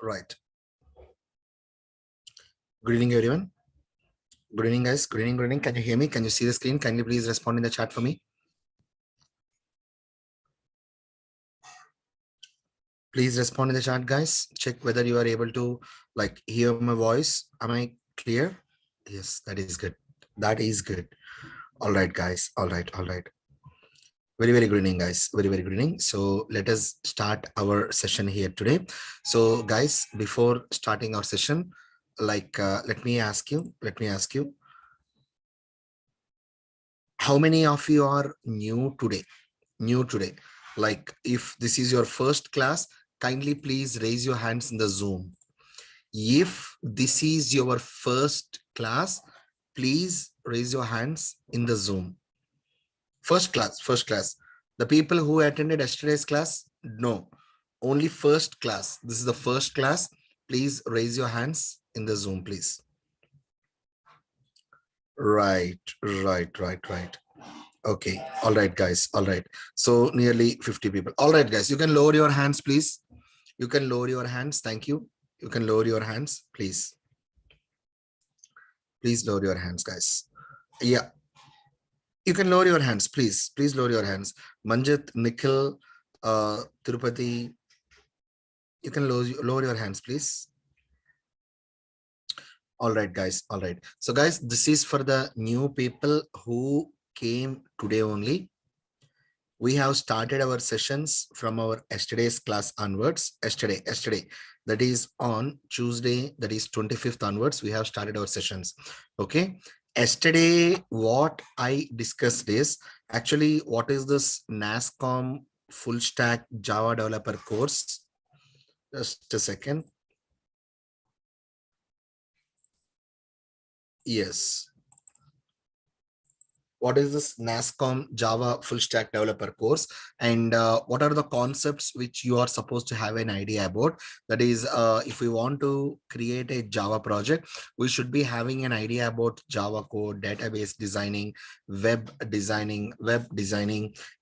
Right. Good evening, everyone. Good evening, guys. Good evening, good evening. Can you hear me? Can you see the screen? Kindly please respond in the chat for me. Please respond in the chat, guys. Check whether you are able to hear my voice. Am I clear? Yes, that is good. That is good. All right, guys. All right. All right. Very, very good evening, guys. Very, very good evening. So let us start our session here today. So guys, before starting our session, let me ask you, how many of you are new today? Like if this is your first class, kindly please raise your hands in the Zoom. If this is your first class, please raise your hands in the Zoom. First class. The people who attended yesterday's class, no, only first class. This is the first class. Please raise your hands in the Zoom, please. Right. Okay. All right, guys. All right. So nearly 50 people. All right, guys. You can lower your hands, please. You can lower your hands. Thank you. You can lower your hands, please. Please lower your hands, guys. Yeah. You can lower your hands, please. Please lower your hands. Manjit, Nikhil, Tirupati. You can lower your hands, please. All right, guys. All right. So, guys, this is for the new people who came today only. We have started our sessions from our yesterday's class onwards. Yesterday, that is on Tuesday, that is 25th onwards, we have started our sessions. Okay. Yesterday, what I discussed is actually what is this NASCOM full stack Java developer course. Just a second. Yes. What is this NASCOM Java full stack developer course, and what are the concepts which you are supposed to have an idea about? That is, if we want to create a Java project, we should be having an idea about Java code, database designing, web designing,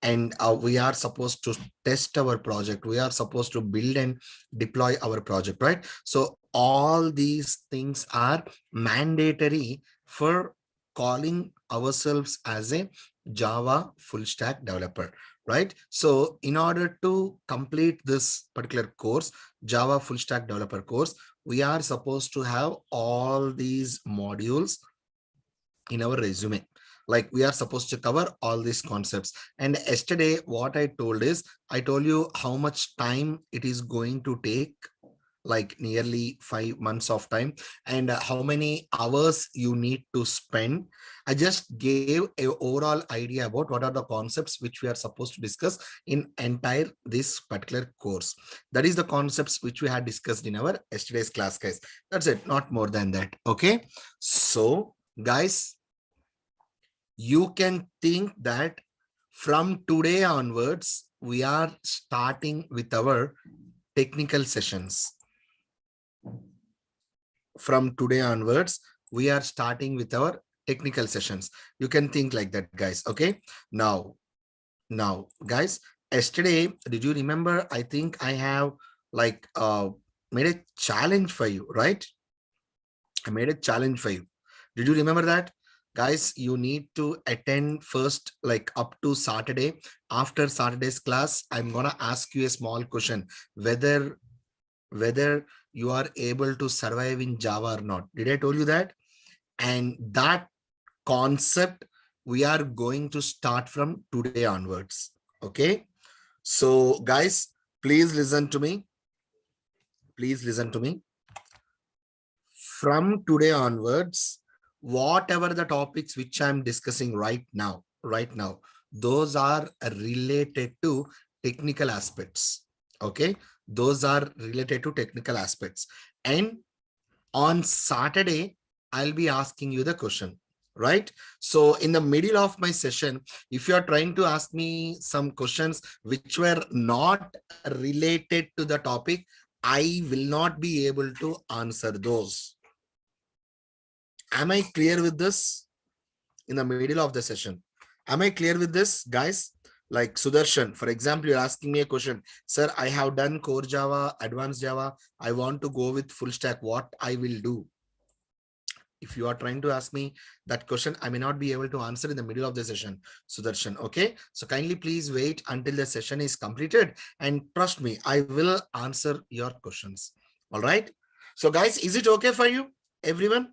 and we are supposed to test our project. We are supposed to build and deploy our project, right? So all these things are mandatory for calling ourselves as a Java full stack developer, right? So in order to complete this particular course, Java full stack developer course, we are supposed to have all these modules in our resume. Like we are supposed to cover all these concepts. And yesterday, what I told is, I told you how much time it is going to take, like nearly 5 months of time, and how many hours you need to spend. I just gave a overall idea about what are the concepts which we are supposed to discuss in entire this particular course. That is the concepts which we had discussed in our yesterday's class, guys. That's it, not more than that. Okay, so guys, you can think that from today onwards we are starting with our technical sessions. From today onwards, we are starting with our technical sessions. You can think like that, guys. Okay. Now, guys, yesterday, did you remember? I think I have made a challenge for you, right? I made a challenge for you. Did you remember that? Guys, you need to attend first, like up to Saturday. After Saturday's class, I'm gonna ask you a small question, whether you are able to survive in Java or not. Did I tell you that? And that concept we are going to start from today onwards. Okay. So guys, please listen to me. Please listen to me. From today onwards, whatever the topics which I'm discussing right now, those are related to technical aspects. Okay. Those are related to technical aspects. And on Saturday, I'll be asking you the question, right? So in the middle of my session, if you are trying to ask me some questions which were not related to the topic, I will not be able to answer those. Am I clear with this? In the middle of the session, am I clear with this, guys? Like Sudarshan, for example, you're asking me a question, sir, I have done core Java, advanced Java, I want to go with full stack, what I will do? If you are trying to ask me that question, I may not be able to answer in the middle of the session, Sudarshan. Okay, so kindly please wait until the session is completed, and trust me, I will answer your questions. All right, so guys, is it okay for you, everyone?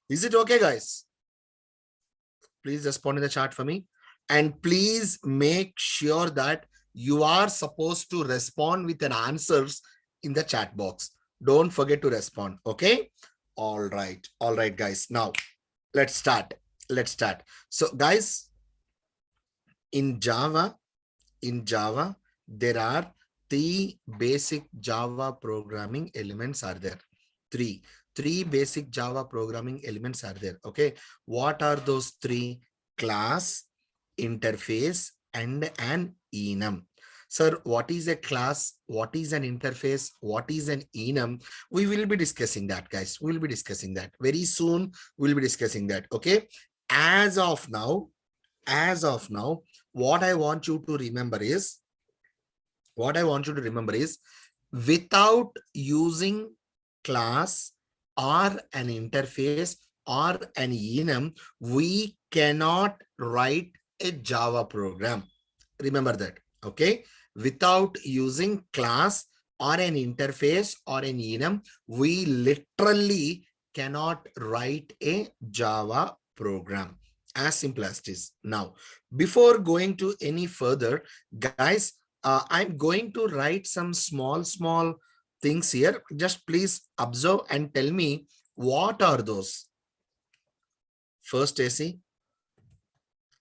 Is it okay, guys? Please respond in the chat for me, and please make sure that you are supposed to respond with an answers in the chat box. Don't forget to respond. Okay, all right, guys. Now let's start. So guys, in Java, there are three basic Java programming elements are there. Three basic Java programming elements are there. Okay, what are those three? Class, interface, and an enum. Sir, what is a class? What is an interface? What is an enum? We will be discussing that, guys. We'll be discussing that very soon. We'll be discussing that. Okay, as of now, what I want you to remember is, without using class or an interface or an enum, we cannot write a Java program. Remember that. Okay, without using class or an interface or an enum, we literally cannot write a Java program. As simple as this. Now, before going to any further, guys, I'm going to write some small things here. Just please observe and tell me what are those. First AC,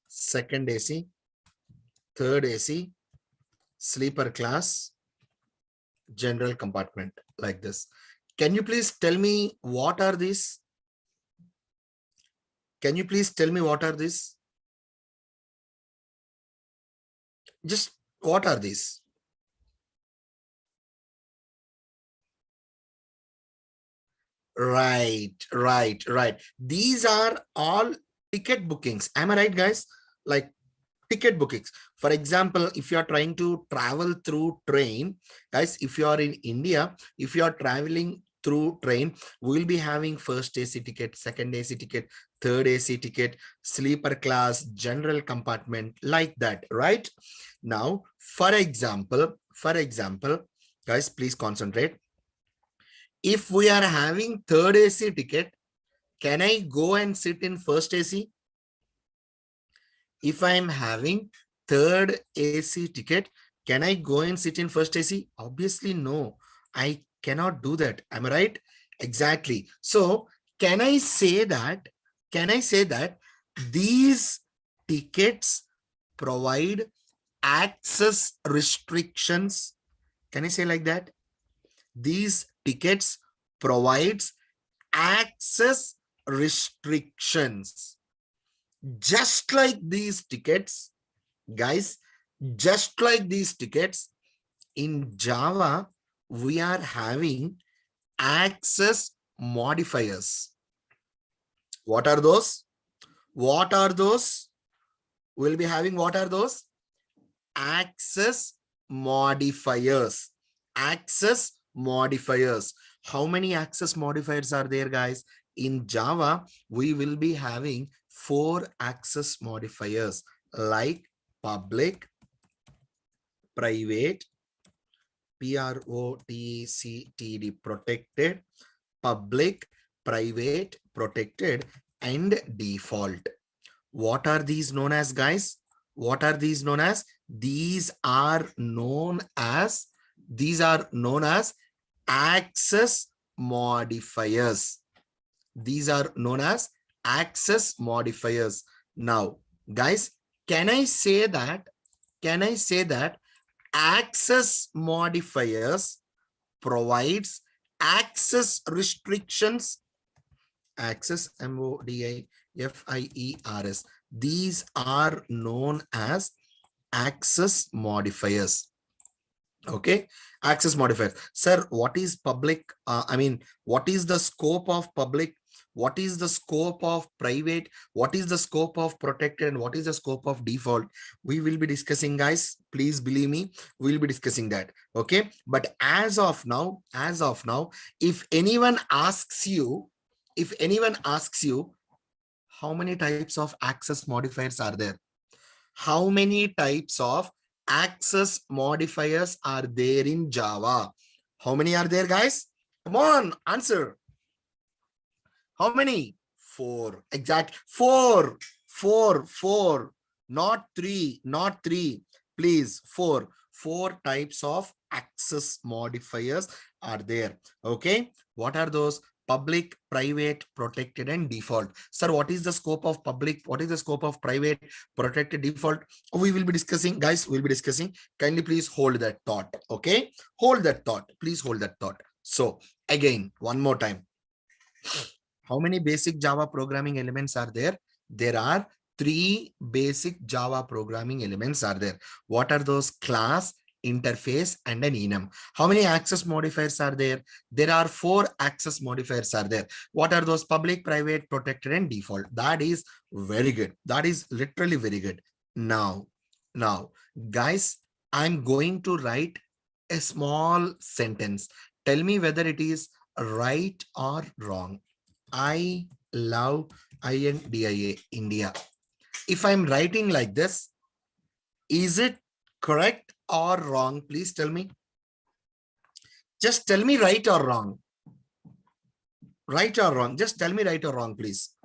second AC, third AC, sleeper class, general compartment, like this. Can you please tell me what are these? Can you please tell me what are these? Just what are these? Right. These are all ticket bookings. Am I right, guys? Like ticket bookings. For example, if you are trying to travel through train, guys, if you are in India, if you are traveling through train, we will be having first AC ticket, second AC ticket, third AC ticket, sleeper class, general compartment, like that, right? Now, for example, guys, please concentrate. If we are having third AC ticket, can I go and sit in first AC? If I am having third AC ticket, can I go and sit in first AC? Obviously, no, I cannot do that. Am I right? Exactly. So can I say that these tickets provide access restrictions? Can I say like that? These tickets provides access restrictions. Just like these tickets, guys, just like these tickets, in Java, we are having access modifiers. What are those? We'll be having, what are those? Access modifiers. How many access modifiers are there, guys? In Java, we will be having 4 access modifiers, like public, private, protected, public, private, protected, and default. What are these known as, guys? What are these known as? These are known as access modifiers. These are known as access modifiers. Now, guys, can I say that access modifiers provides access restrictions? Access, modifiers. These are known as access modifiers. Okay, access modifiers. Sir, what is public? What is the scope of public? what is the scope of private, what is the scope of protected, and what is the scope of default. We will be discussing, guys. Please believe me, we'll be discussing that. Okay, but as of now, if anyone asks you, how many types of access modifiers are there? How many types of access modifiers are there in Java? How many are there, guys? Come on, answer. How many? Four. Exact. Four. Four. Four. Not three. Not three. Please. Four. Four types of access modifiers are there. Okay. What are those? Public, private, protected, and default. Sir, what is the scope of public? What is the scope of private, protected, default? We will be discussing, guys. We'll be discussing. Kindly please hold that thought. Okay. Hold that thought. Please hold that thought. So again, one more time. How many basic Java programming elements are there? There are three basic Java programming elements are there. What are those? Class, interface, and an enum. How many access modifiers are there? There are four access modifiers are there. What are those? Public, private, protected, and default. That is very good. That is literally very good. Now, guys, I'm going to write a small sentence. Tell me whether it is right or wrong. I love INDIA, India. If I'm writing like this, is it correct or wrong? Please tell me. Just tell me right or wrong. Right or wrong. Just tell me right or wrong, please.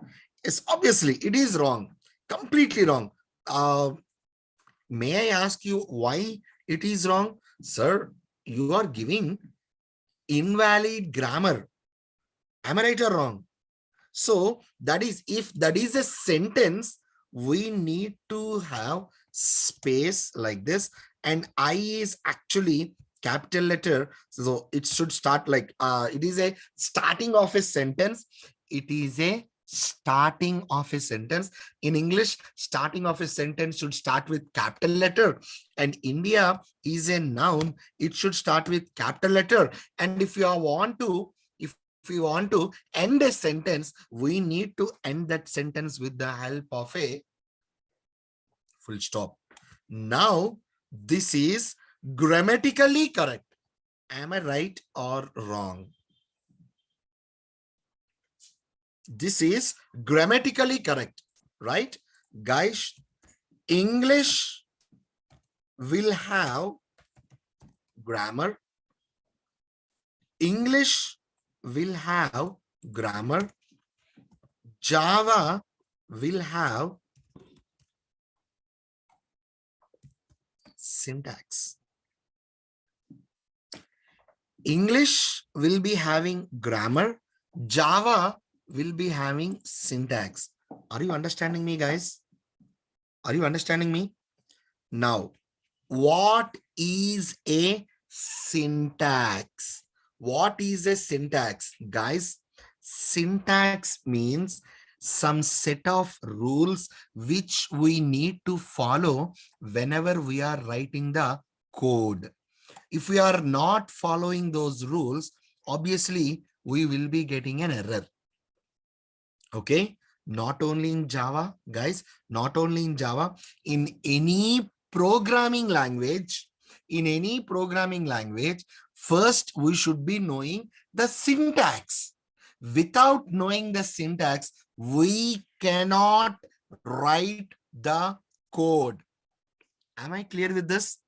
Yes, obviously, it is wrong. Completely wrong. May I ask you why it is wrong? Sir, you are giving invalid grammar. Am I right or wrong? So that is, if that is a sentence, we need to have space like this, and I is actually capital letter. So it should start like, it is a starting of a sentence. It is a starting of a sentence. In English, starting of a sentence should start with capital letter, and India is a noun. It should start with capital letter. And if you want to, if we want to end a sentence, we need to end that sentence with the help of a full stop. Now, this is grammatically correct. Am I right or wrong? This is grammatically correct, right? Guys, English will have grammar. English will have grammar. Java will have syntax. English will be having grammar. Java will be having syntax. Are you understanding me, guys? Are you understanding me? Now, what is a syntax? What is a syntax? Guys, syntax means some set of rules which we need to follow whenever we are writing the code. If we are not following those rules, obviously we will be getting an error. Okay, not only in Java, guys, not only in Java, in any programming language, first we should be knowing the syntax. Without knowing the syntax, we cannot write the code. Am I clear with this?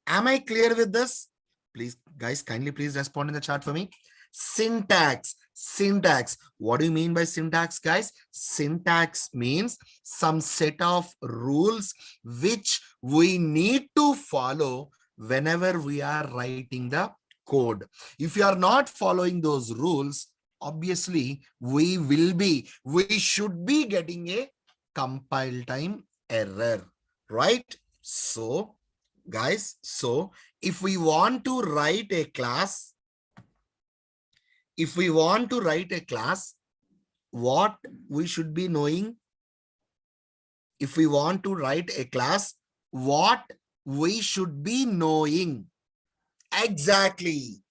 Am I clear with this? Please, guys, kindly please respond in the chat for me. Syntax. Syntax. What do you mean by syntax, guys? Syntax means some set of rules which we need to follow whenever we are writing the code. If you are not following those rules, obviously we should be getting a compile time error, right? So guys, so if we want to write a class, what we should be knowing? If we want to write a class, what we should be knowing? Exactly.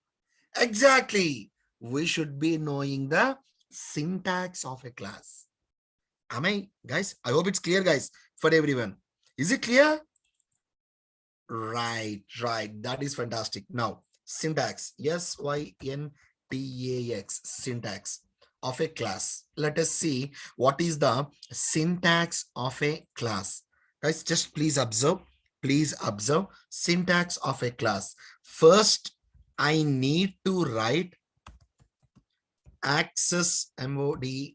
We should be knowing the syntax of a class. Am I, guys? I hope it's clear, guys, for everyone. Is it clear? Right. That is fantastic. Now, syntax, syntax, syntax of a class. Let us see what is the syntax of a class. Guys, just please observe syntax of a class. First, I need to write access, modifier,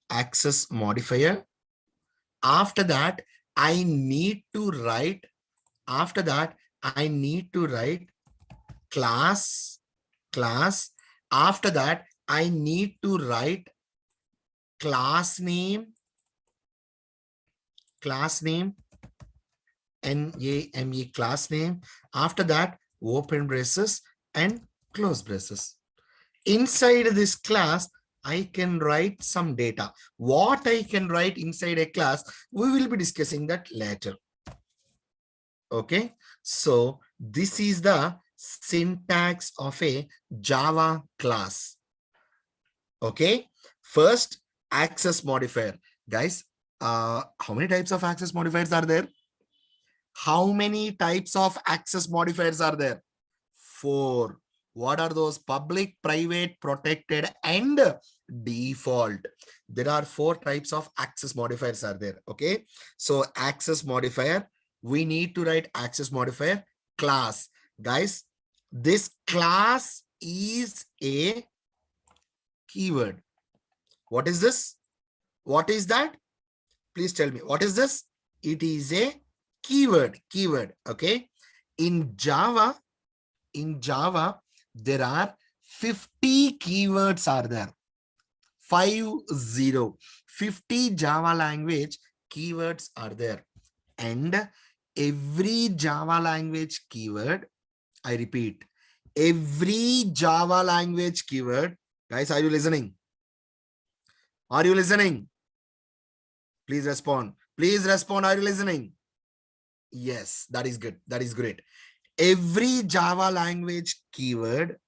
access modifier. After that, I need to write class. After that, I need to write class name, NAME, class name. After that, open braces and close braces. Inside this class, I can write some data. What I can write inside a class, we will be discussing that later. Okay, so this is the syntax of a Java class. Okay, first, access modifier. Guys, how many types of access modifiers are there? How many types of access modifiers are there? 4. What are those? Public, private, protected, and default. There are 4 types of access modifiers are there. Okay, so access modifier, we need to write access modifier class. Guys, this class is a keyword. What is this? What is that? Please tell me, what is this? It is a keyword. Okay, in Java, there are 50 keywords are there. 50 Java language keywords are there, and every Java language keyword, I repeat, every Java language keyword. Guys, are you listening? Are you listening? Please respond. Are you listening? Yes, that is good. That is great. Every Java language keyword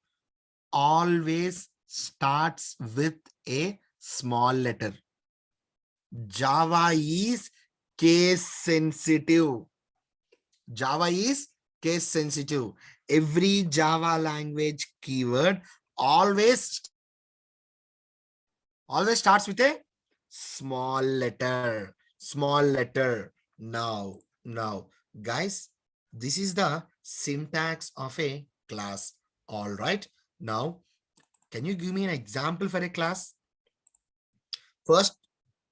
always starts with a small letter. Java is case sensitive. Every Java language keyword always starts with a small letter. Now, guys, this is the syntax of a class. All right. Now, can you give me an example for a class? First,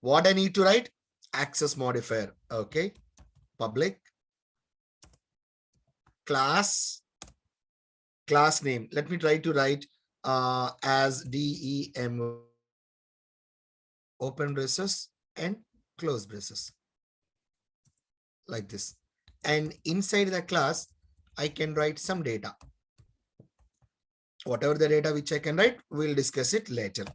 what I need to write? Access modifier. Okay. Public class name. Let me try to write as DEM, open braces and close braces, like this. And inside the class, I can write some data. Whatever the data which I can write, we'll discuss it later.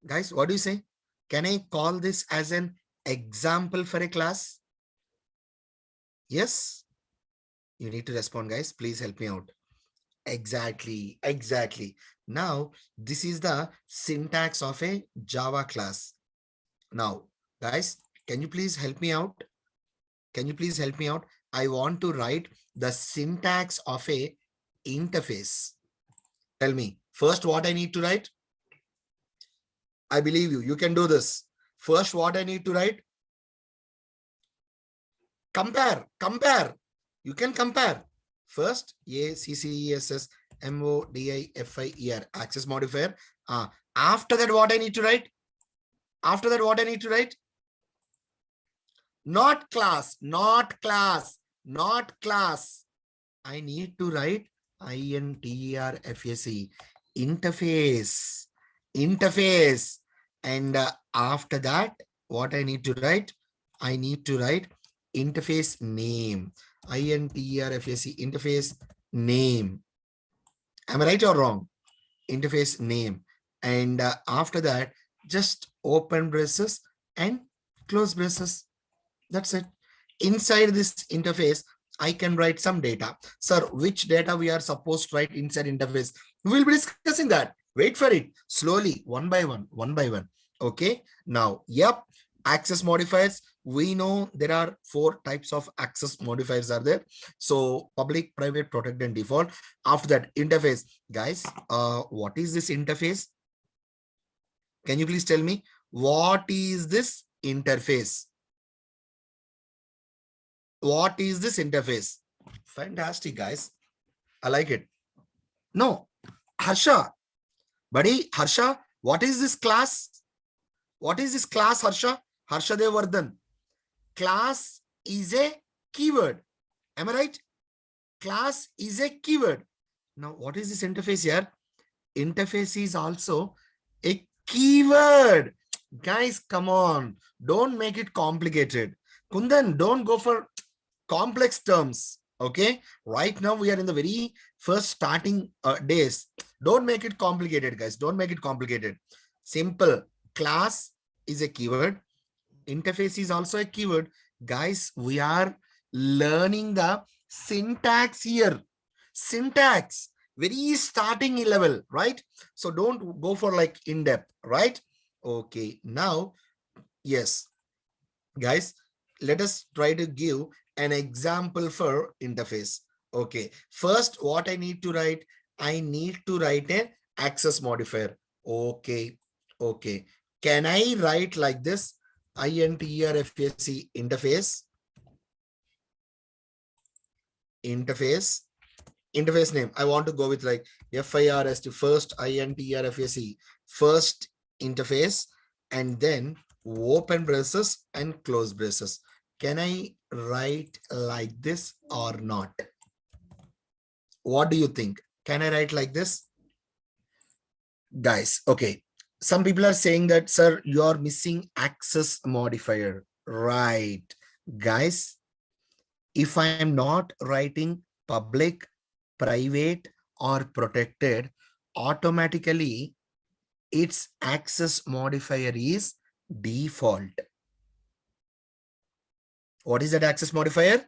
Guys, what do you say? Can I call this as an example for a class? Yes? You need to respond, guys. Please help me out. Exactly. Now, this is the syntax of a Java class. Now, guys, can you please help me out? I want to write the syntax of a interface. Tell me, first what I need to write? I believe you. You can do this. First, what I need to write? Compare. You can compare. First, access modifier, access modifier. After that, what I need to write? Not class. I need to write interface. And after that, what I need to write? I need to write interface name. Interface name. Am I right or wrong? Interface name. And after that, just open braces and close braces. That's it. Inside this interface, I can write some data. Sir, which data we are supposed to write inside interface? We will be discussing that. Wait for it. Slowly, one by one, one by one. Okay. Now, yep. Access modifiers. We know there are 4 types of access modifiers are there. So public, private, protect, and default. After that, interface. Guys, what is this interface? Can you please tell me what is this interface? What is this interface? Fantastic, guys. I like it. No, Harsha, buddy, Harsha, what is this class? What is this class, Harsha? Harsha Devardhan. Class is a keyword. Am I right? Class is a keyword. Now, what is this interface here? Interface is also a keyword. Guys, come on. Don't make it complicated. Kundan, don't go for complex terms. Okay. Right now, we are in the very first starting days. Don't make it complicated, guys. Don't make it complicated. Simple. Class is a keyword. Interface is also a keyword. Guys, we are learning the syntax here. Syntax. Very starting level, right? So don't go for like in-depth, right? Okay. Now, yes, guys, let us try to give an example for interface. Okay. First, what I need to write? I need to write an access modifier. Okay. Okay. Can I write like this? INTERFAC interface. Interface. Interface name. I want to go with like FIRST, first INTERFAC, first interface, and then open braces and close braces. Can I write like this or not? What do you think? Can I write like this? Guys, okay. Some people are saying that, sir, you are missing access modifier. Right. Guys, if I am not writing public, private, or protected, automatically its access modifier is default. What is that access modifier?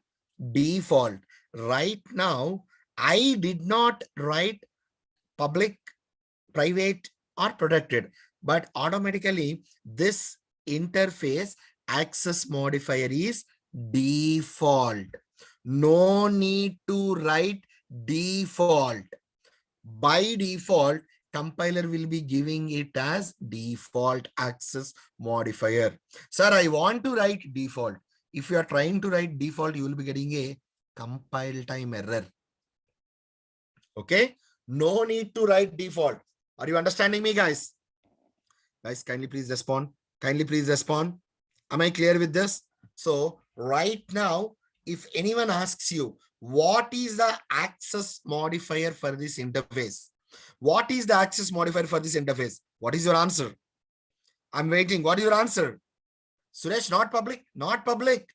Default. Right now, I did not write public, private, or protected, but automatically this interface access modifier is default. No need to write default. By default, compiler will be giving it as default access modifier. Sir, I want to write default. If you are trying to write default, you will be getting a compile time error. Okay. No need to write default. Are you understanding me, guys? Guys, kindly please respond. Kindly please respond. Am I clear with this? So right now, if anyone asks you, what is the access modifier for this interface? What is the access modifier for this interface? What is your answer? I'm waiting. What is your answer? Suresh, not public, not public.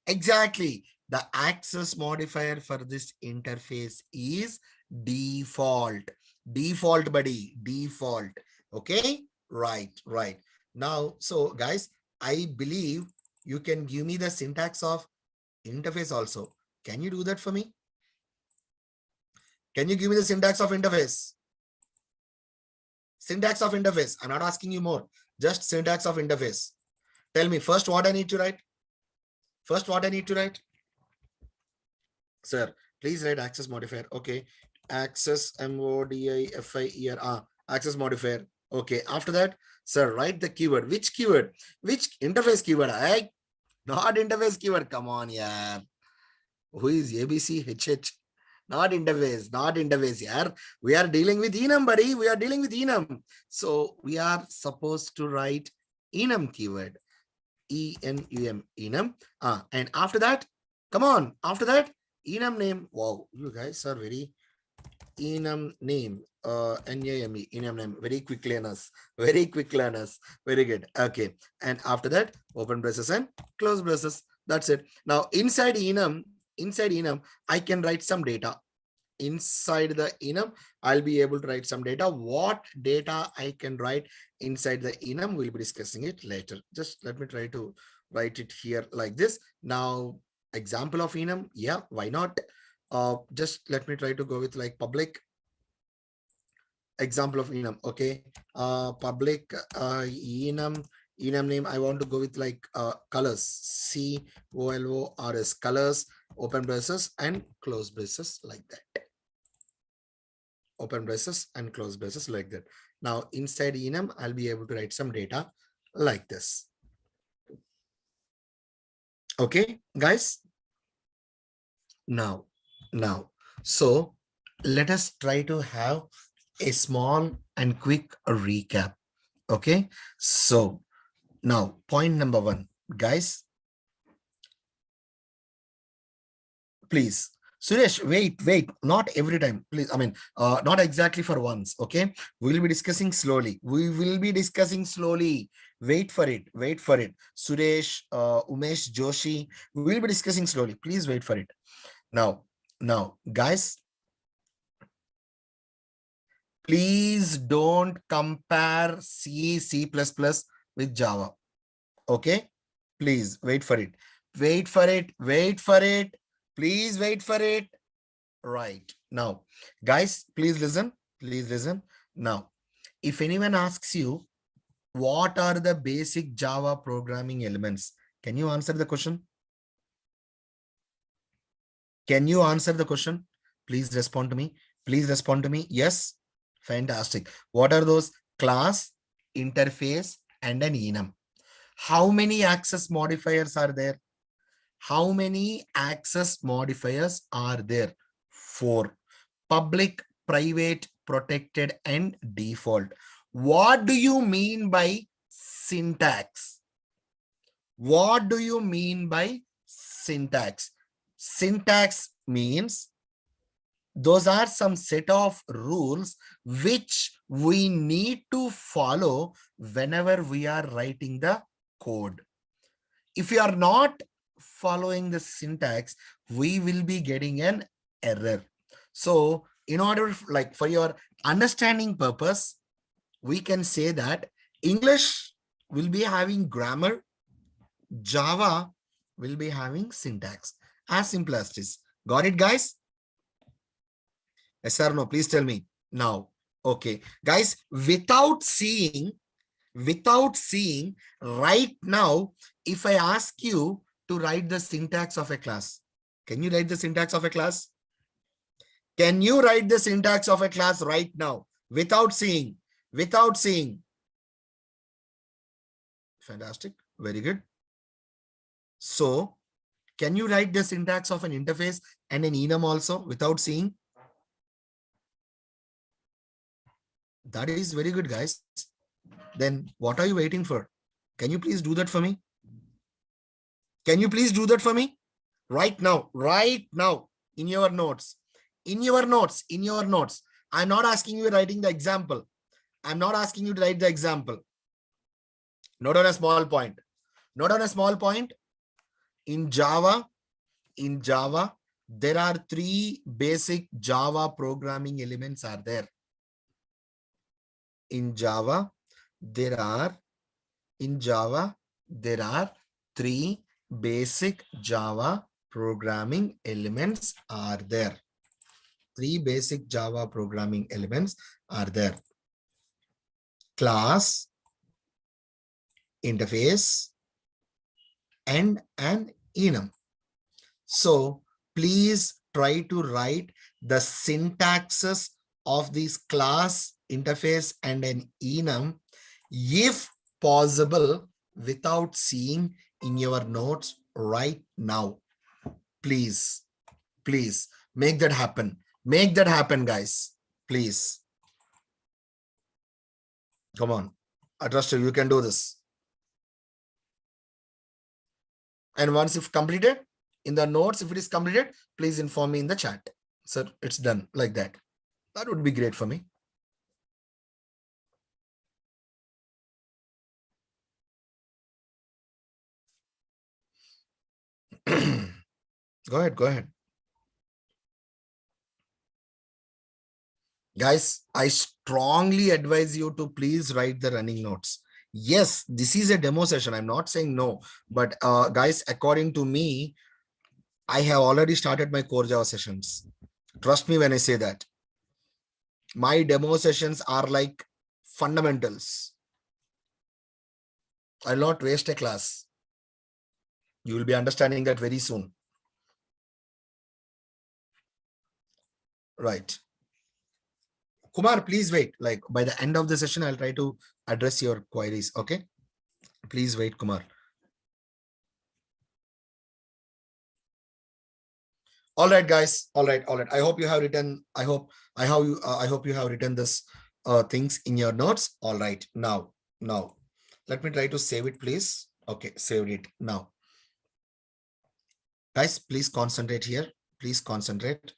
Exactly. The access modifier for this interface is default. Default, buddy. Default. Okay. Right. Right. Now, so guys, I believe you can give me the syntax of interface also. Can you do that for me? Can you give me the syntax of interface? Syntax of interface. I'm not asking you more. Just syntax of interface. Tell me first what I need to write. First, what I need to write? Sir, please write access modifier. Okay. Access modifier. Access modifier. Okay. After that, sir, write the keyword. Which keyword? Which interface keyword? Not interface keyword. Come on, yeah. Who is ABCHH? Not interface. Not interface, yeah. We are dealing with enum, buddy. We are dealing with enum. So we are supposed to write enum keyword. ENUM, enum. And after that, come on. After that, enum name. Wow, you guys are very enum name. NAME, enum name. Very quick learners. Very quick learners. Very good. Okay. And after that, open braces and close braces. That's it. Now inside enum, I can write some data. Inside the enum, I'll be able to write some data. What data I can write inside the enum, we'll be discussing it later. Just let me try to write it here like this. Now, Example of enum, yeah, why not? Just let me try to go with like public example of enum. Okay, public enum name, I want to go with like colors, colors, colors, open braces and close braces, like that. Open braces and close braces, like that. Now inside enum, I'll be able to write some data like this. Okay, guys. Now, so let us try to have a small and quick recap. Okay, so now point number one, guys, please. Suresh, wait, not every time, please. I mean, not exactly for once. Okay, we will be discussing slowly. We will be discussing slowly. Wait for it. Wait for it. Suresh, Umesh, Joshi, we will be discussing slowly. Please wait for it. Now, guys, please don't compare C++ with Java. Okay, please wait for it. Wait for it. Wait for it. Please wait for it. Right now, guys, please listen. Please listen. Now, if anyone asks you, what are the basic Java programming elements? Can you answer the question? Can you answer the question? Please respond to me. Please respond to me. Yes. Fantastic. What are those? Class, interface, and an enum. How many access modifiers are there? How many access modifiers are there? 4. Public, private, protected, and default. What do you mean by syntax? What do you mean by syntax? Syntax means those are some set of rules which we need to follow whenever we are writing the code. If you are not following the syntax, we will be getting an error. So in order, like for your understanding purpose, we can say that English will be having grammar, Java will be having syntax. As simple as this. Got it, guys? Yes or no? Please tell me now. Okay, guys, without seeing right now, if I ask you to write the syntax of a class, can you write the syntax of a class? Can you write the syntax of a class right now without seeing? Without seeing. Fantastic. Very good. So can you write the syntax of an interface and an enum also without seeing? That is very good, guys. Then what are you waiting for? Can you please do that for me? Can you please do that for me? Right now, in your notes. In your notes. I'm not asking you writing the example. I'm not asking you to write the example. Note on a small point. Note on a small point. In Java, there are 3 basic Java programming elements are there. In Java, there are 3 basic Java programming elements are there. 3 basic Java programming elements are there. Class, interface, and an enum. So please try to write the syntaxes of this class, interface, and an enum, if possible, without seeing in your notes right now. Please make that happen. Make that happen, guys. Please. Come on. I trust you. You can do this. And once you've completed in the notes, if it is completed, please inform me in the chat. Sir, it's done, like that. That would be great for me. Go ahead. Guys, I strongly advise you to please write the running notes. Yes, this is a demo session. I'm not saying no, but guys, according to me, I have already started my core Java sessions. Trust me when I say that. My demo sessions are like fundamentals. I'll not waste a class. You will be understanding that very soon. Right. Kumar, please wait. Like by the end of the session, I'll try to address your queries. Okay. Please wait, Kumar. All right, guys. All right. All right. I hope you have written. I hope you have written this things in your notes. All right. Now, let me try to save it, please. Okay, saved it now. Guys, please concentrate here. Please concentrate.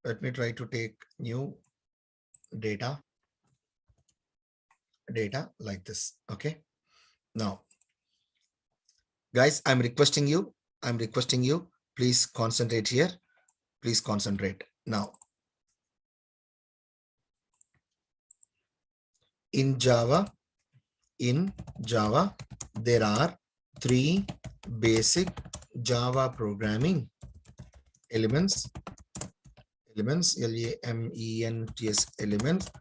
Let me try to take new data like this. Okay. Now, guys, I'm requesting you. Please concentrate here. Please concentrate now. In Java, there are three basic Java programming elements. L-A-M-E-N-T-S elements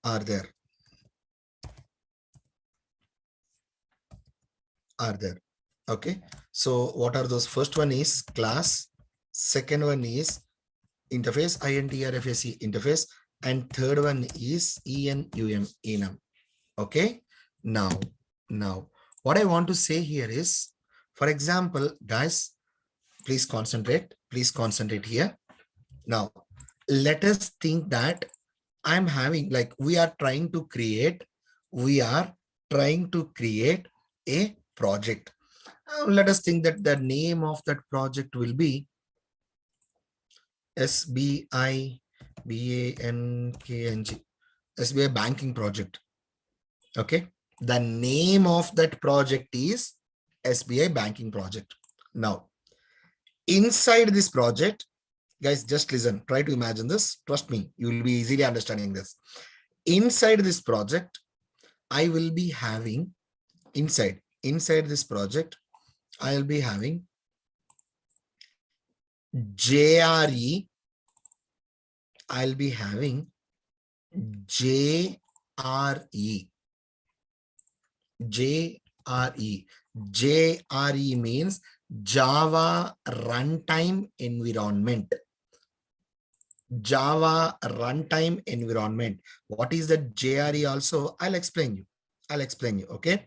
are there. Okay. So what are those? First one is class. Second one is interface, INTRFAC interface. And third one is enum. Okay. Now, what I want to say here is, for example, guys, please concentrate here. Now, let us think that I'm having, like, we are trying to create a project. Let us think that the name of that project will be SBI BANKNG, SBI banking project. Okay. The name of that project is SBI banking project. Now, inside this project, guys, just listen, try to imagine this. Trust me, you will be easily understanding this. Inside this project, I will be having inside this project, I'll be having JRE. I'll be having JRE. JRE means Java Runtime Environment. Java Runtime Environment. What is the JRE also? I'll explain you. Okay.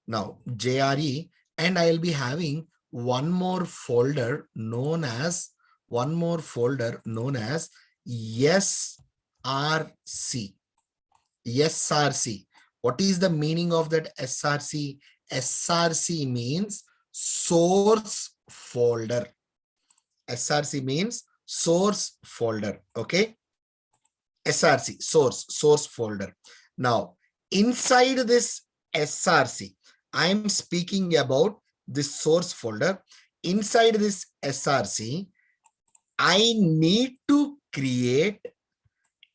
Now JRE, and I'll be having one more folder known as SRC. What is the meaning of that SRC? SRC means source folder. SRC means source folder. Okay. SRC, source folder. Now, inside this SRC, I am speaking about this source folder. Inside this SRC, I need to create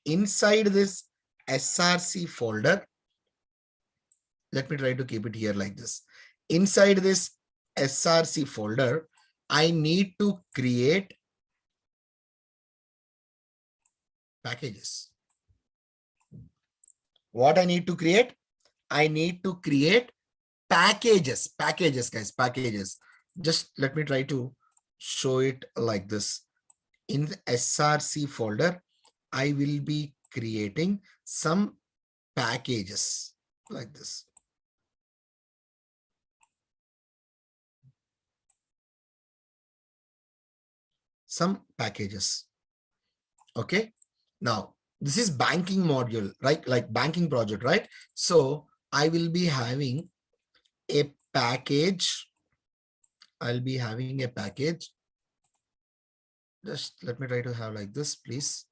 inside this SRC folder. Let me try to keep it here like this. Inside this SRC folder, I need to create packages. What I need to create? I need to create packages, guys, packages. Just let me try to show it like this. In the SRC folder, I will be creating some packages like this. Some packages. Okay. Now, this is banking module, right? Like banking project, right? So I will be having a package. I'll be having a package. Just let me try to have like this, please.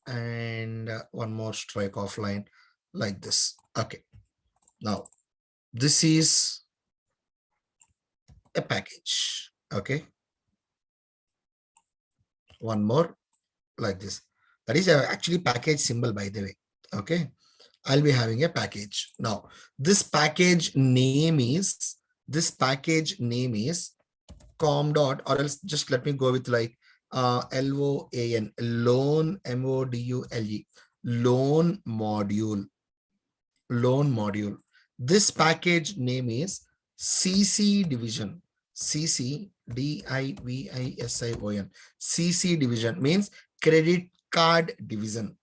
And one more strike offline like this. Okay. Now, this is a package. Okay. One more like this. That is actually package symbol, by the way. Okay. I'll be having a package. Now, this package name is, com dot, or else just let me go with like LOAN, loan, MODULE, loan module, loan module. This package name is CC division, CCDIVISION. CC division means credit card division.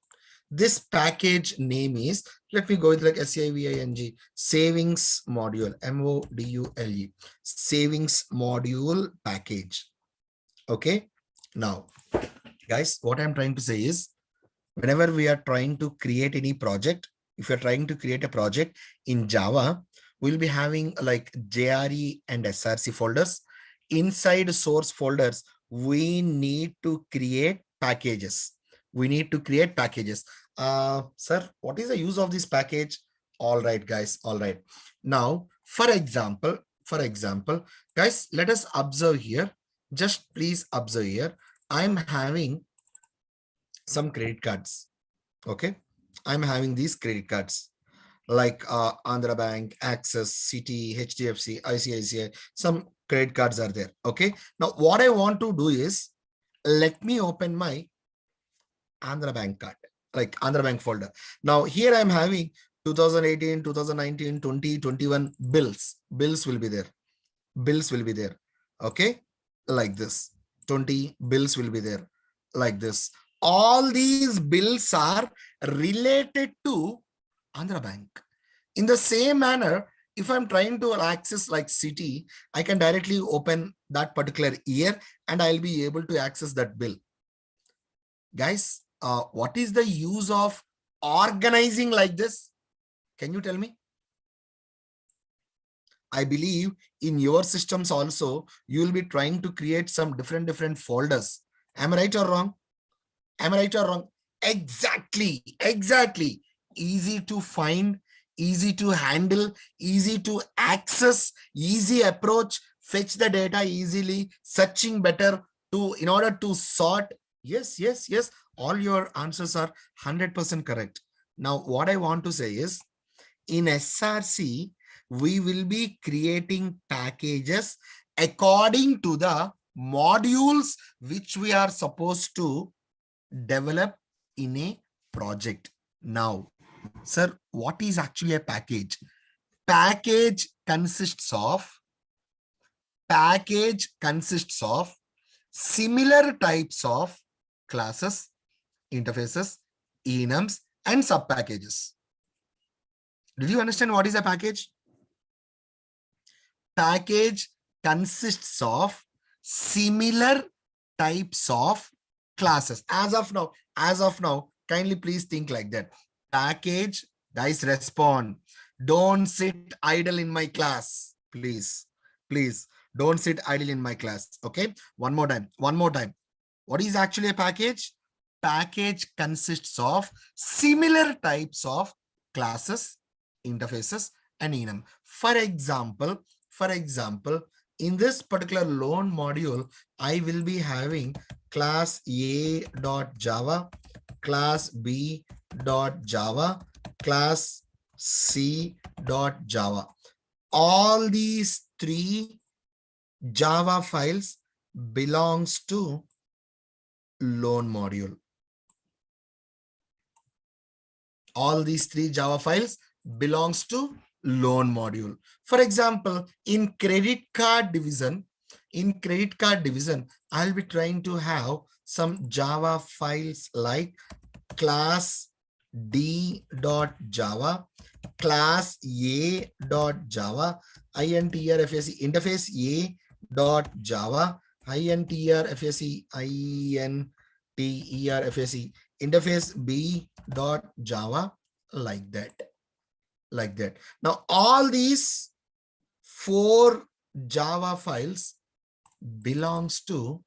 This package name is, let me go with like SAVING, savings module, MODULE, savings module package. Okay. Now, guys, what I'm trying to say is, whenever we are trying to create any project, if you're trying to create a project in Java, we'll be having like JRE and SRC folders. Inside source folders, we need to create packages. We need to create packages. Sir, what is the use of this package? All right, guys. All right. Now, for example, guys, let us observe here. Just please observe here. I'm having some credit cards. Okay. I'm having these credit cards like Andhra Bank, Axis, Citi, HDFC, ICICI, some credit cards are there. Okay. Now, what I want to do is, let me open my Andhra Bank card, like Andhra Bank folder. Now, here I'm having 2018, 2019, 20, 21 bills. Bills will be there. Bills will be there. Okay. Like this. 20 bills will be there. Like this. All these bills are related to Andhra Bank. In the same manner, if I'm trying to access like Citi, I can directly open that particular year and I'll be able to access that bill. Guys, what is the use of organizing like this? Can you tell me? I believe in your systems also, you will be trying to create some different folders. Am I right or wrong? Am I right or wrong? Exactly. Easy to find, easy to handle, easy to access, easy approach, fetch the data easily, searching better in order to sort. Yes. All your answers are 100% correct. Now, what I want to say is, in SRC, we will be creating packages according to the modules which we are supposed to develop in a project. Now, sir, what is actually a package? Package consists of similar types of classes, interfaces, enums, and subpackages. Did you understand what is a package? Package consists of similar types of classes. As of now, kindly please think like that. Package, guys, respond. Don't sit idle in my class. Please. Don't sit idle in my class. Okay. One more time. What is actually a package? Package consists of similar types of classes, interfaces, and enum. For example, in this particular loan module, I will be having class A.java, class B.java, class C.java. All these three Java files belongs to loan module. All these three Java files belongs to loan module. For example, in credit card division, I'll be trying to have some Java files like class D.java, class A.java, interface A.java, interface B.java, like that. Now, all these four Java files belongs to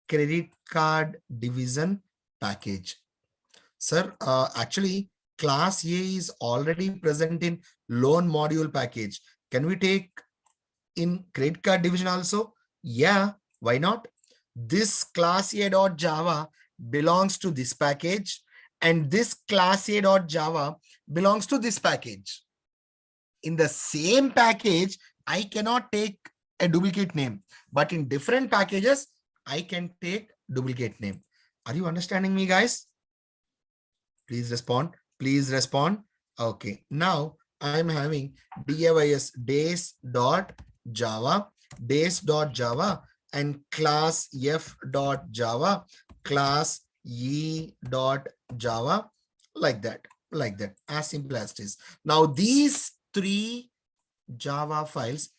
credit card division package. Sir, actually, class A is already present in loan module package. Can we take in credit card division also? Yeah, why not? this class A.java belongs to this package, and this class A.java belongs to this package. In the same package, I cannot take a duplicate name, but in different packages, I can take duplicate name. Are you understanding me, guys? Please respond. Please respond. Okay. Now I'm having days.java, days.java, and class f.java, class e.java, like that, as simple as it is. Now these three Java files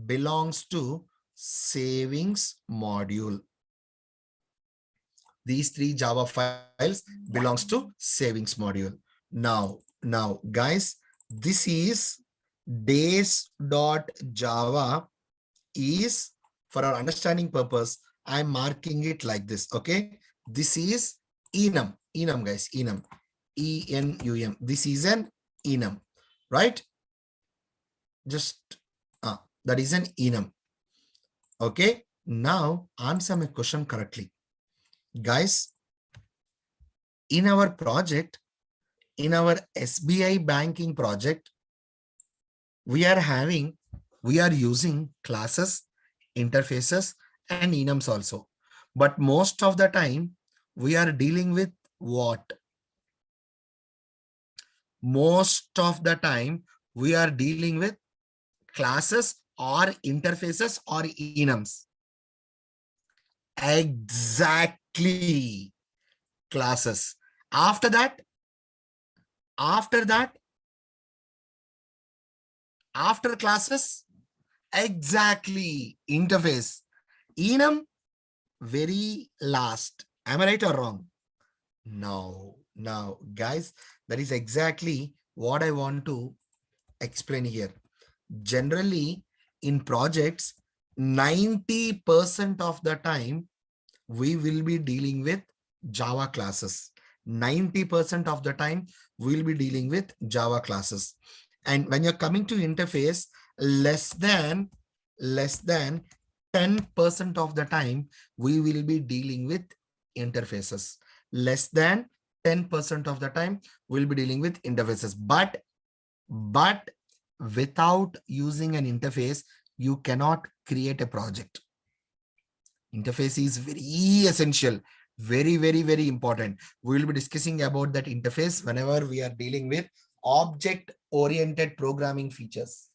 belongs to savings module. These three Java files belongs to savings module. Now guys, this is days.java is, for our understanding purpose, I'm marking it like this. Okay, this is enum guys, enum, enum. This is an enum, right? Just that is an enum. Okay, now answer my question correctly, guys. In our project, in our SBI banking project, we are using classes, interfaces, and enums also. But most of the time, we are dealing with what? Most of the time, we are dealing with classes or interfaces or enums. Exactly. Classes. After that, after classes, exactly, interface. Enum, very last. Am I right or wrong? No. Now, guys, that is exactly what I want to explain here. Generally, in projects, 90% of the time, we will be dealing with Java classes. 90% of the time, we'll be dealing with Java classes. And when you're coming to interface, less than 10% of the time, we will be dealing with interfaces. Less than 10% of the time, we'll be dealing with interfaces. But without using an interface, you cannot create a project. Interface is very essential, very, very, very important. We will be discussing about that interface whenever we are dealing with object-oriented programming features.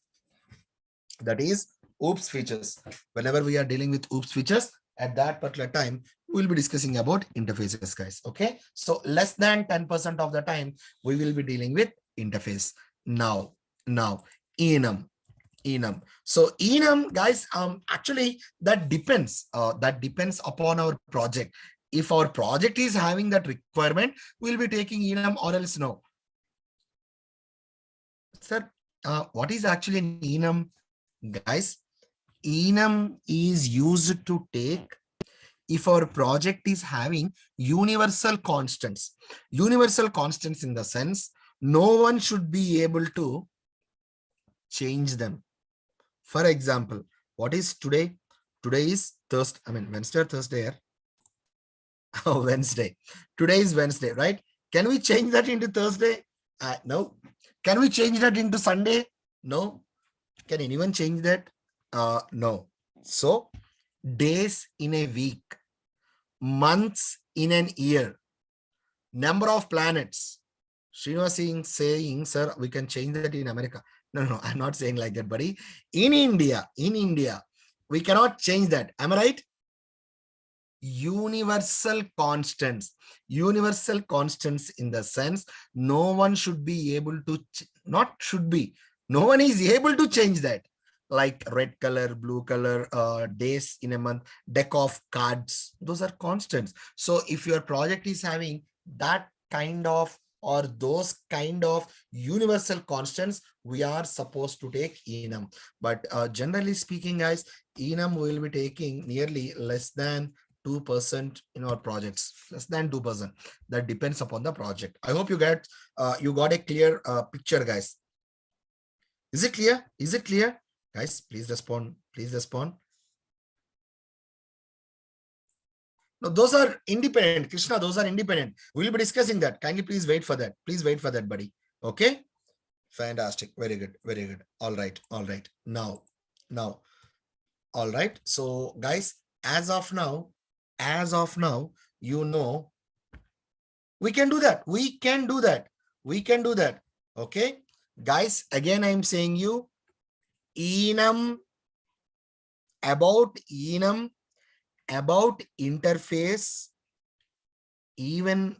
That is OOPS features. Whenever we are dealing with OOPS features, at that particular time, we'll be discussing about interfaces, guys. Okay. So less than 10% of the time, we will be dealing with interface. Now, enum. So enum, guys, actually that depends upon our project. If our project is having that requirement, we'll be taking enum, or else no. Sir, what is actually an enum, guys? Enum is used to take if our project is having universal constants. Universal constants in the sense, no one should be able to change them. For example, what is today? Today is Thursday. I mean, Wednesday or Thursday here? Oh, Wednesday. Today is Wednesday, right? Can we change that into Thursday? No. Can we change that into Sunday? No. Can anyone change that? No. So, days in a week, months in an year, number of planets. Srinivas saying, sir, we can change that in America. No, I'm not saying like that, buddy. In India, we cannot change that. Am I right? Universal constants in the sense, no one should be able to, no one is able to change that. Like red color, blue color, days in a month, deck of cards, those are constants. So if your project is having that kind of, or those kind of universal constants, we are supposed to take enum. But generally speaking, guys, enum will be taking nearly less than 2% in our projects, less than 2%. That depends upon the project. I hope you got a clear picture, guys. Is it clear? Guys, please respond. No, those are independent. Krishna, those are independent. We'll be discussing that. Kindly please wait for that. Please wait for that, buddy. Okay. Fantastic. Very good. Very good. All right. All right. Now. All right. So guys, as of now, you know, we can do that. We can do that. We can do that. Okay. Guys, again, I'm saying you enum, about interface, even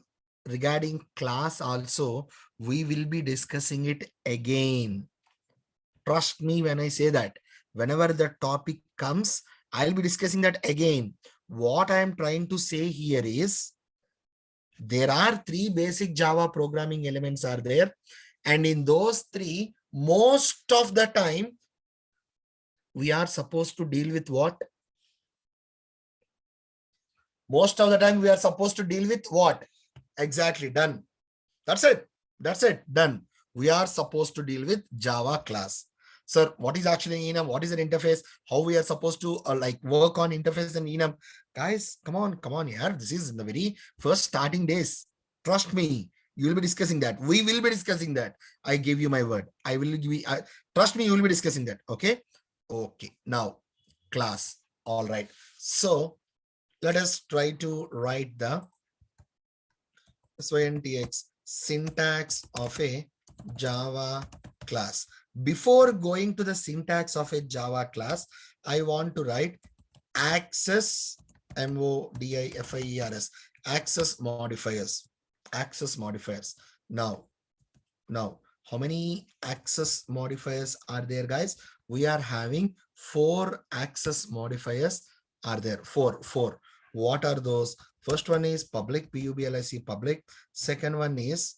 regarding class also, we will be discussing it again. Trust me when I say that. Whenever the topic comes, I'll be discussing that again. What I am trying to say here is, there are 3 basic Java programming elements are there. And in those 3, most of the time, we are supposed to deal with what? Most of the time, we are supposed to deal with what? Exactly, done. That's it. That's it, done. We are supposed to deal with Java class. Sir, what is actually enum? What is an interface? How we are supposed to like work on interface and enum? Guys, come on here. This is in the very first starting days. Trust me, you will be discussing that. We will be discussing that. I give you my word. I will give you, trust me, you will be discussing that. Okay. Okay. Now, class. All right. So let us try to write the syntax of a Java class. Before going to the syntax of a Java class, I want to write access, MODIFIERS, access modifiers. Access modifiers. Now, how many access modifiers are there, guys? We are having 4 access modifiers are there. Four. What are those? First one is public, PUBLIC, public. Second one is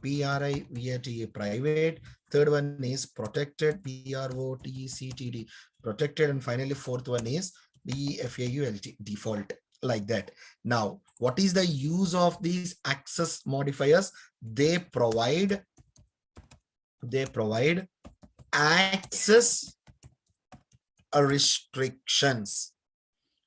PRIVAT, private. Third one is protected, PROTECTD, protected. And finally, fourth one is DEFAULT, default, like that. Now, what is the use of these access modifiers? They provide access restrictions.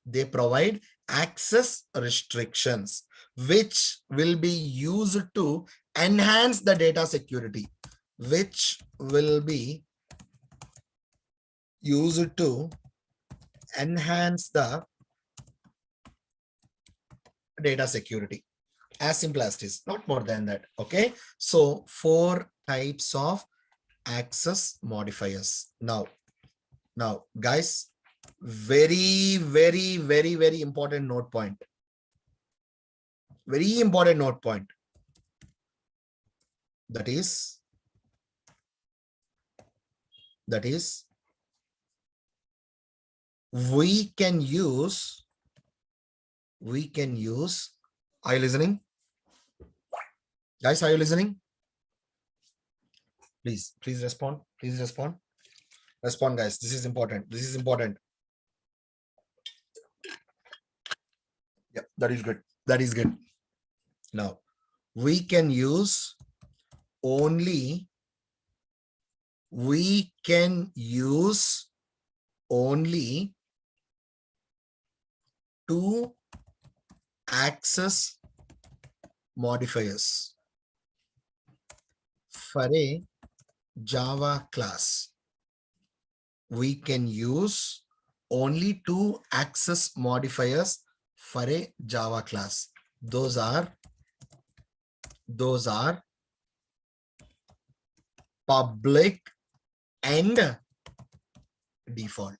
They provide access restrictions, which will be used to enhance the data security, which will be used to enhance the data security. As simple as this, not more than that. Okay. So 4 types of access modifiers. Now, guys, very important note point. Very important note point. That is we can use, are you listening? Guys, are you listening? Please respond. Please respond. Respond, guys. This is important. This is important. Yeah, that is good. That is good. Now, we can use only two access modifiers for a Java class. We can use only 2 access modifiers for a Java class. Those are public and default.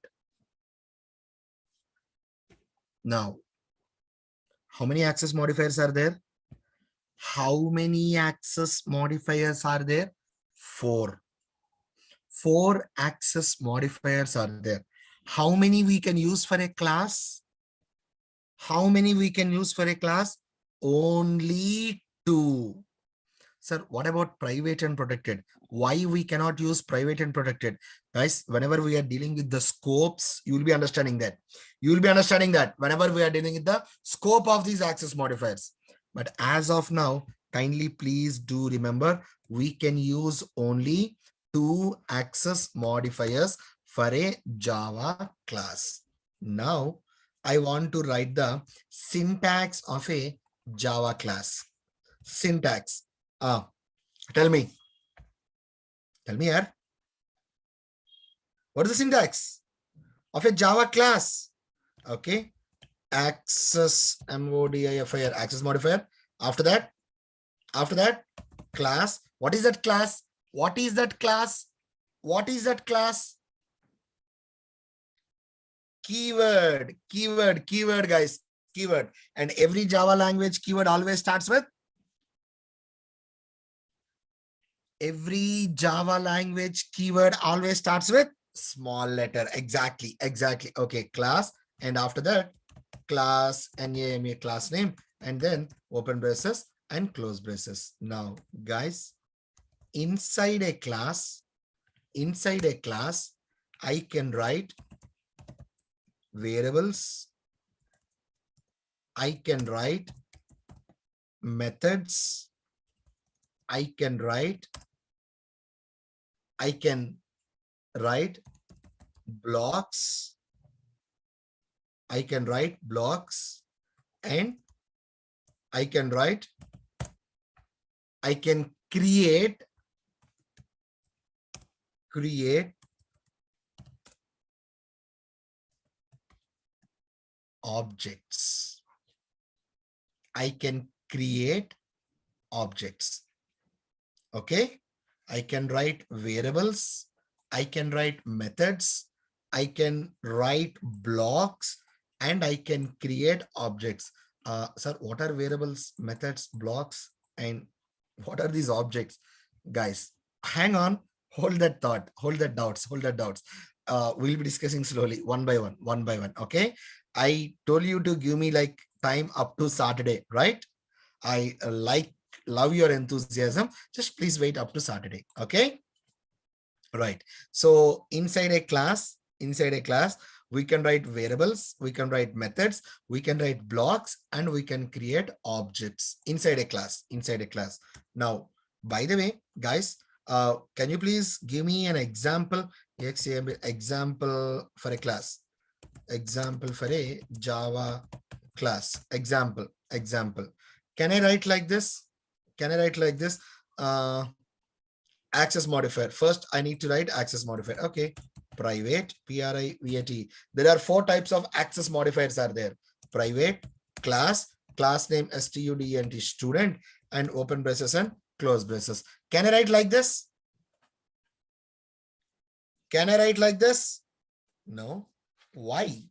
Now, how many access modifiers are there? How many access modifiers are there? 4. 4 access modifiers are there. How many we can use for a class? How many we can use for a class? Only 2. Sir, what about private and protected? Why we cannot use private and protected? Guys, whenever we are dealing with the scopes, you will be understanding that. You will be understanding that whenever we are dealing with the scope of these access modifiers. But as of now, kindly please do remember, we can use only 2 access modifiers for a Java class. Now, I want to write the syntax of a Java class. Syntax. Tell me. Tell me here. What is the syntax of a Java class? Okay. Access modifier, access modifier. After that, class. What is that class? What is that class? What is that class? Keyword, guys, keyword. And every Java language keyword always starts with. Every Java language keyword always starts with small letter. Exactly. Okay, class. And after that, class, name, class name, and then open braces and close braces. Now, guys, inside a class, I can write variables. I can write methods. I can write blocks. I can write blocks, and I can create objects. I can create objects. Okay. I can write variables. I can write methods. I can write blocks, and I can create objects. Sir, what are variables, methods, blocks, and what are these objects? Guys, hang on. Hold that thought. Hold that doubts. We'll be discussing slowly, one by one. Okay. I told you to give me like time up to Saturday, right? I love your enthusiasm. Just please wait up to Saturday. Okay. Right. So inside a class, we can write variables, we can write methods, we can write blocks, and we can create objects inside a class. Now, by the way, guys, can you please give me an example? Example for a class. Example for a Java class. Example. Can I write like this? Access modifier. First, I need to write access modifier. Okay. Private, private. There are 4 types of access modifiers are there. Private, class name student, student, and open braces and close braces. Can I write like this? No. Why?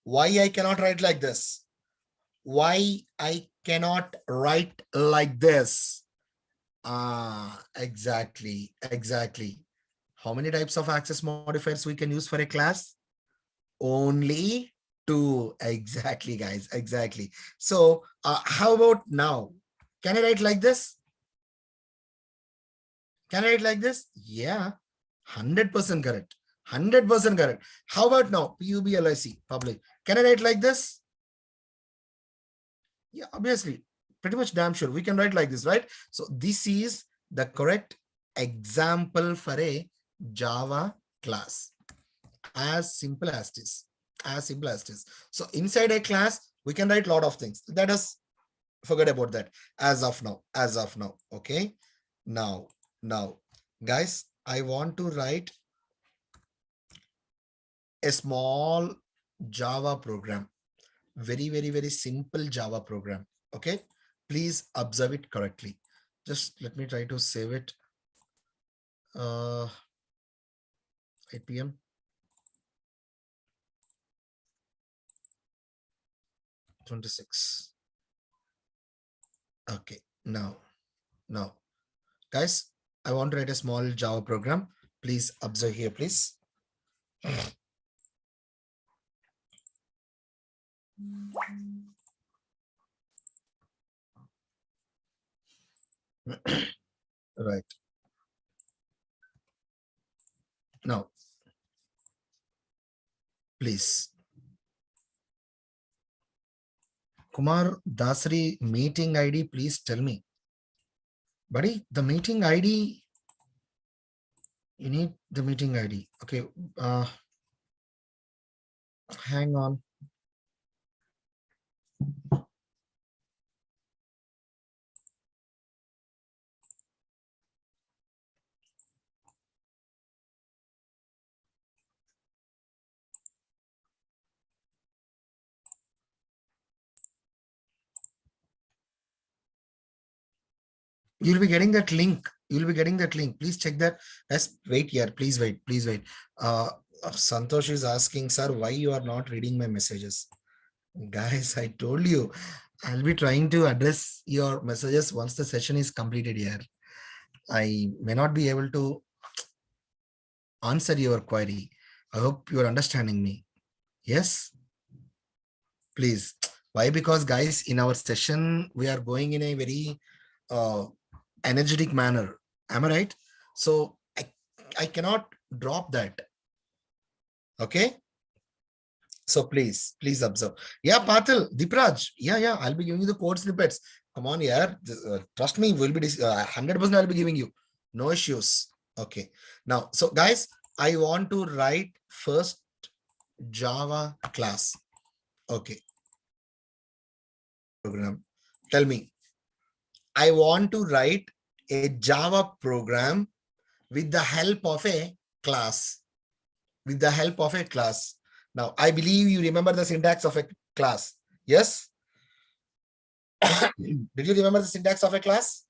Why I cannot write like this? Exactly. How many types of access modifiers we can use for a class? Only 2. Exactly, guys. Exactly. So how about now? Can I write like this? Yeah, 100% correct. 100% correct. How about now? PUBLIC, public. Can I write like this? Yeah, obviously, pretty much damn sure we can write like this, right? So this is the correct example for a Java class. As simple as this. So inside a class, we can write a lot of things. Let us forget about that as of now. Okay. Now, guys, I want to write a small Java program. Very simple Java program. Okay. Please observe it correctly. Just let me try to save it. 8 p.m. 26. Okay. Now, guys, I want to write a small Java program. Please observe here, please. Right. Now, please. Kumar Dasri meeting ID, please tell me. Buddy, the meeting ID, you need the meeting ID. Okay. Hang on. You'll be getting that link. You'll be getting that link. Please check that. Let's wait here. Please wait. Please wait. Santosh is asking, sir, why you are not reading my messages? Guys, I told you, I'll be trying to address your messages once the session is completed here. I may not be able to answer your query. I hope you are understanding me. Yes, please. Why? Because guys, in our session, we are going in a very uh, energetic manner. Am I right? So I cannot drop that. Okay. So please observe. Yeah, Patil, Dipraj. Yeah, I'll be giving you the code snippets. Come on, yeah. Trust me, we'll be 100% I'll be giving you. No issues. Okay. Now, so guys, I want to write first Java class. Okay. Program. Tell me. I want to write a Java program with the help of a class. With the help of a class. Now, I believe you remember the syntax of a class. Yes? Did you remember the syntax of a class?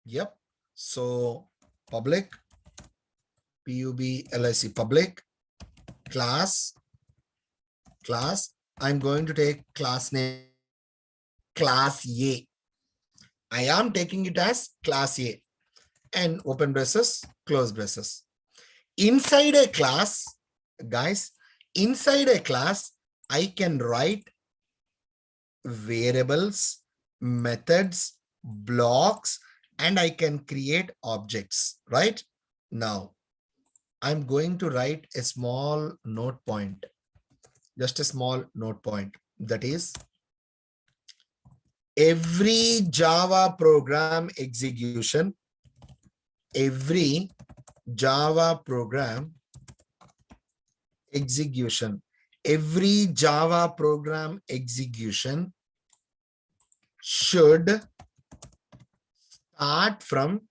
Yep. So, public, public, public, class. I'm going to take class name, class A. I am taking it as class A. And open braces, close braces. Inside a class, guys, inside a class, I can write variables, methods, blocks, and I can create objects, right? Now, I'm going to write a small note point, just a small note point. That is, every Java program execution, every Java program execution, every Java program execution should start from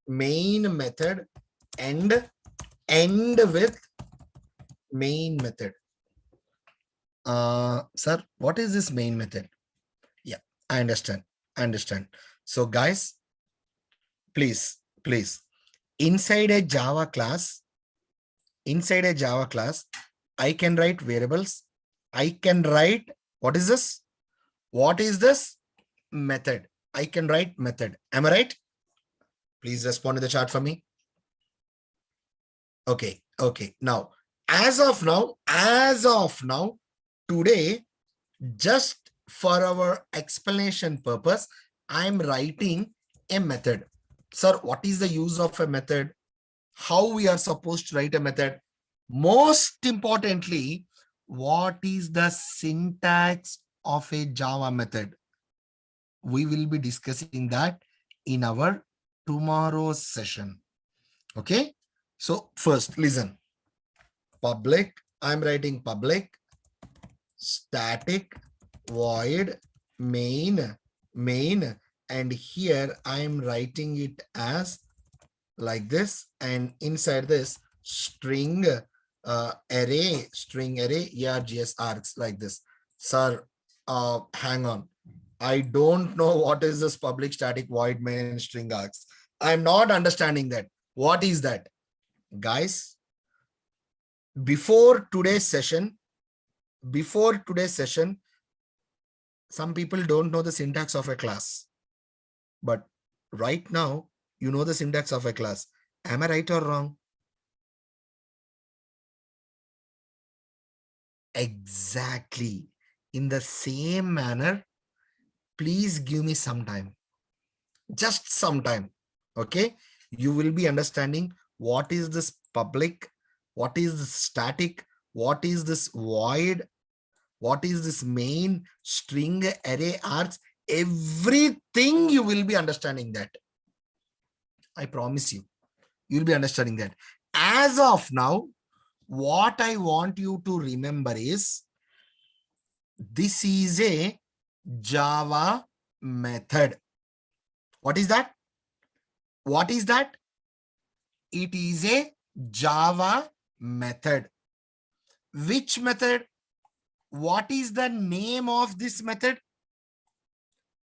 main method and end with main method. Sir, what is this main method? Yeah, I understand. So guys, please, inside a Java class, I can write variables. I can write, what is this? Method. I can write method. Am I right? Please respond in the chat for me. Okay. Now, as of now, today, just for our explanation purpose, I'm writing a method. Sir, what is the use of a method? How we are supposed to write a method? Most importantly, what is the syntax of a Java method? We will be discussing that in our tomorrow's session. Okay. So first, listen. Public, I'm writing public, static, void, main, and here I'm writing it as like this, and inside this string array, args args like this. Sir, hang on. I don't know what is this public, static, void, main, and string args. I'm not understanding that. What is that? Guys, before today's session, some people don't know the syntax of a class. But right now, you know the syntax of a class. Am I right or wrong? Exactly. In the same manner, please give me some time. Just some time. Okay. You will be understanding what is this public, what is this static, what is this void, what is this main, string, array, args. Everything you will be understanding that. I promise you, you'll be understanding that. As of now, What I want you to remember is this is a Java method. What is that? What is that? It is a Java method. Which method? What is the name of this method?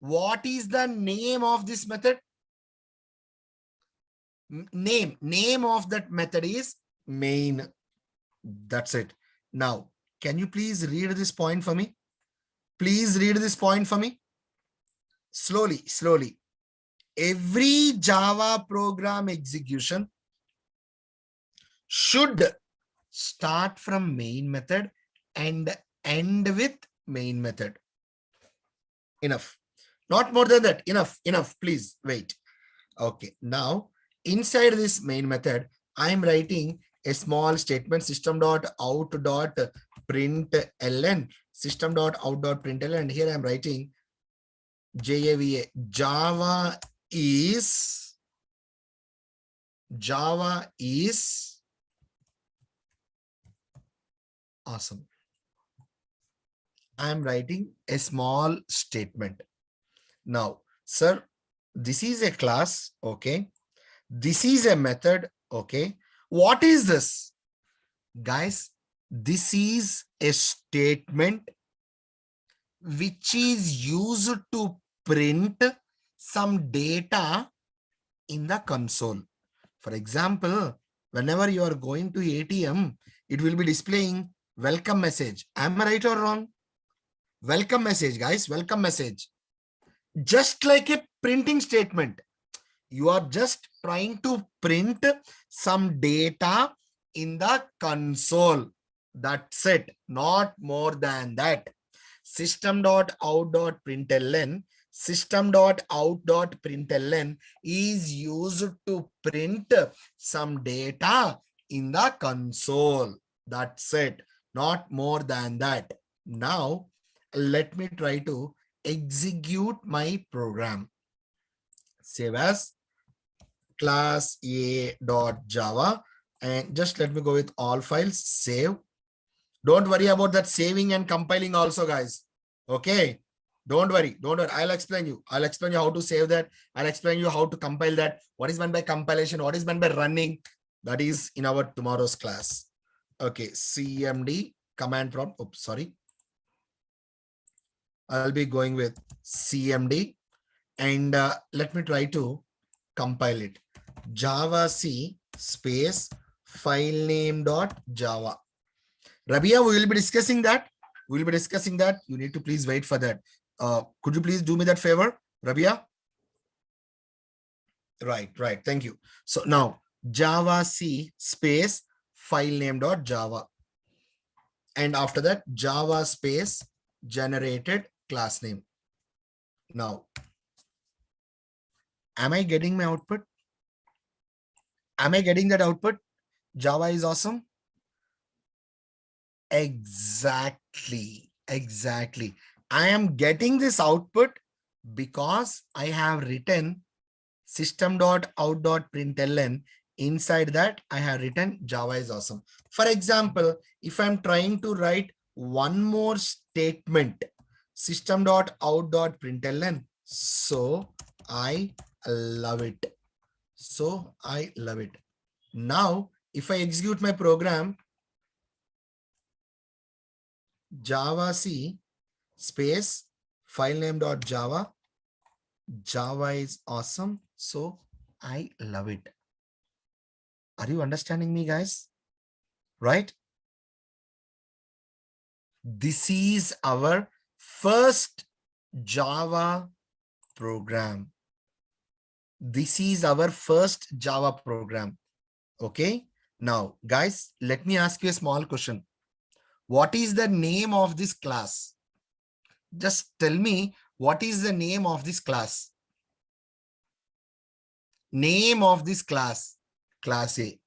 What is the name of this method? Name of that method is main. That's it. Now, can you please read this point for me? Please read this point for me. Slowly. Every Java program execution should start from main method and end with main method. Enough. Not more than that. Enough. Please wait. Okay. Now, inside this main method, I am writing a small statement system.out.println system.out.println, and here I am writing JAVA. Java is awesome. I am writing a small statement. Now, sir, this is a class. Okay. This is a method. Okay. What is this? Guys, this is a statement which is used to print some data in the console. For example, whenever you are going to ATM, it will be displaying welcome message. Am I right or wrong? Welcome message, guys. Welcome message. Just like a printing statement. You are just trying to print some data in the console. That's it. Not more than that. System.out.println is used to print some data in the console. That's it. Not more than that. Now, let me try to execute my program. Save as class a.java, and just let me go with all files. Save. Don't worry about that saving and compiling also, guys. Okay. Don't worry. I'll explain you how to save that. I'll explain you how to compile that. What is meant by compilation? What is meant by running? That is in our tomorrow's class. Okay. CMD command prompt. Oops, sorry. I'll be going with CMD, and let me try to compile it. Javac space file name dot java. Rabia, we will be discussing that. You need to please wait for that. Could you please do me that favor, Rabia? Right. Thank you. So now Javac space file name dot java. And after that, Java space generated class name. Now, am I getting my output? Am I getting that output? Java is awesome. Exactly. I am getting this output because I have written system.out.println. Inside that, I have written Java is awesome. For example, if I'm trying to write one more statement, system.out.println. So I love it. Now, if I execute my program, Javac space file name dot java. Java is awesome. So I love it. Are you understanding me, guys? Right? This is our first Java program. Okay. Now, guys, let me ask you a small question. What is the name of this class? Just tell me, what is the name of this class? Name of this class? Class A.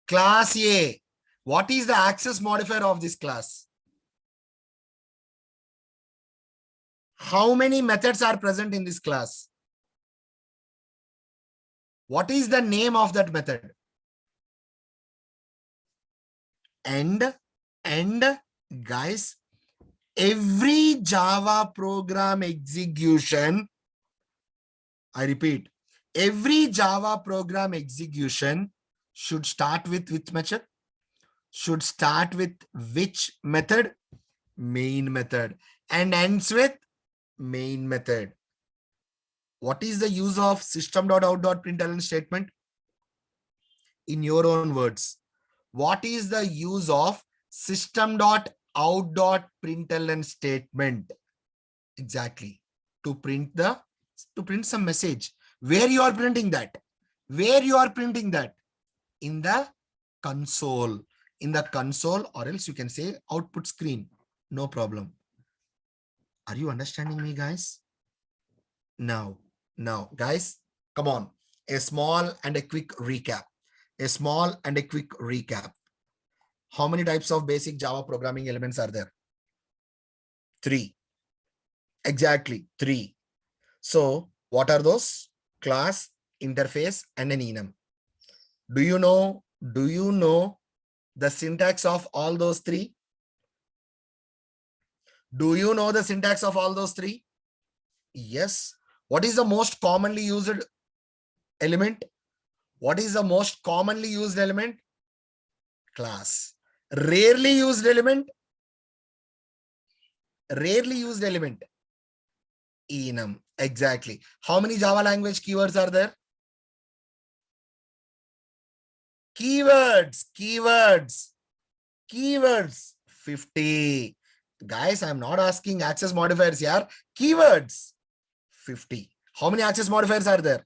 Class A. What is the access modifier of this class? How many methods are present in this class? What is the name of that method? And guys, every Java program execution, I repeat, every Java program execution should start with which method? Should start with which method? Main method. And ends with main method. What is the use of system.out.println statement? In your own words, what is the use of system.out.println statement? Exactly. To print some message. Where you are printing that? Where you are printing that? In the console. In the console, or else you can say output screen. No problem. Are you understanding me, guys? Now, guys, come on. A small and a quick recap. A small and a quick recap. How many types of basic Java programming elements are there? 3. Exactly, 3. So what are those? Class, interface, and an enum. Do you know the syntax of all those 3? Do you know the syntax of all those 3? Yes. What is the most commonly used element? What is the most commonly used element? Class. Rarely used element? Rarely used element? Enum. Exactly. How many Java language keywords are there? Keywords. 50. Guys, I'm not asking access modifiers here. Keywords. 50. How many access modifiers are there?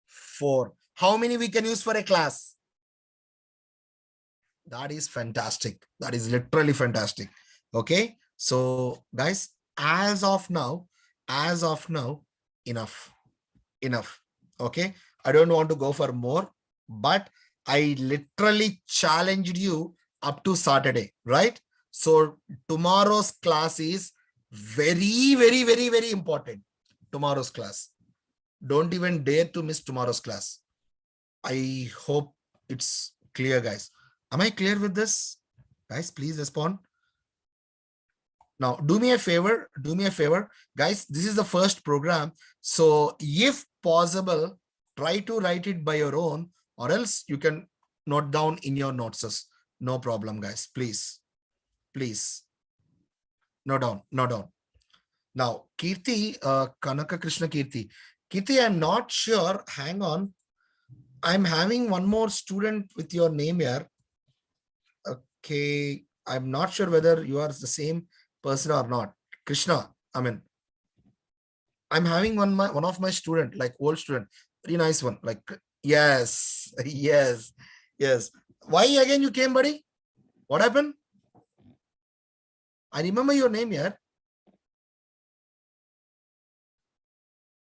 4. How many we can use for a class? That is fantastic. That is literally fantastic. Okay. So guys, as of now, enough. Okay. I don't want to go for more, but I literally challenged you up to Saturday, right? So tomorrow's class is very, very, very, very important. Tomorrow's class. Don't even dare to miss tomorrow's class. I hope it's clear, guys. Am I clear with this? Guys, please respond. Now, do me a favor, guys. This is the first program. So if possible, try to write it by your own, or else you can note down in your notes. No problem, guys. Please. Note down. Now, Kirti, Kanaka Krishna Kirti. Kirti, I'm not sure. Hang on. I'm having one more student with your name here. Okay. I'm not sure whether you are the same person or not. Krishna, I'm having one of my student, like old student, very nice one. Like, yes. Why again you came, buddy? What happened? I remember your name here.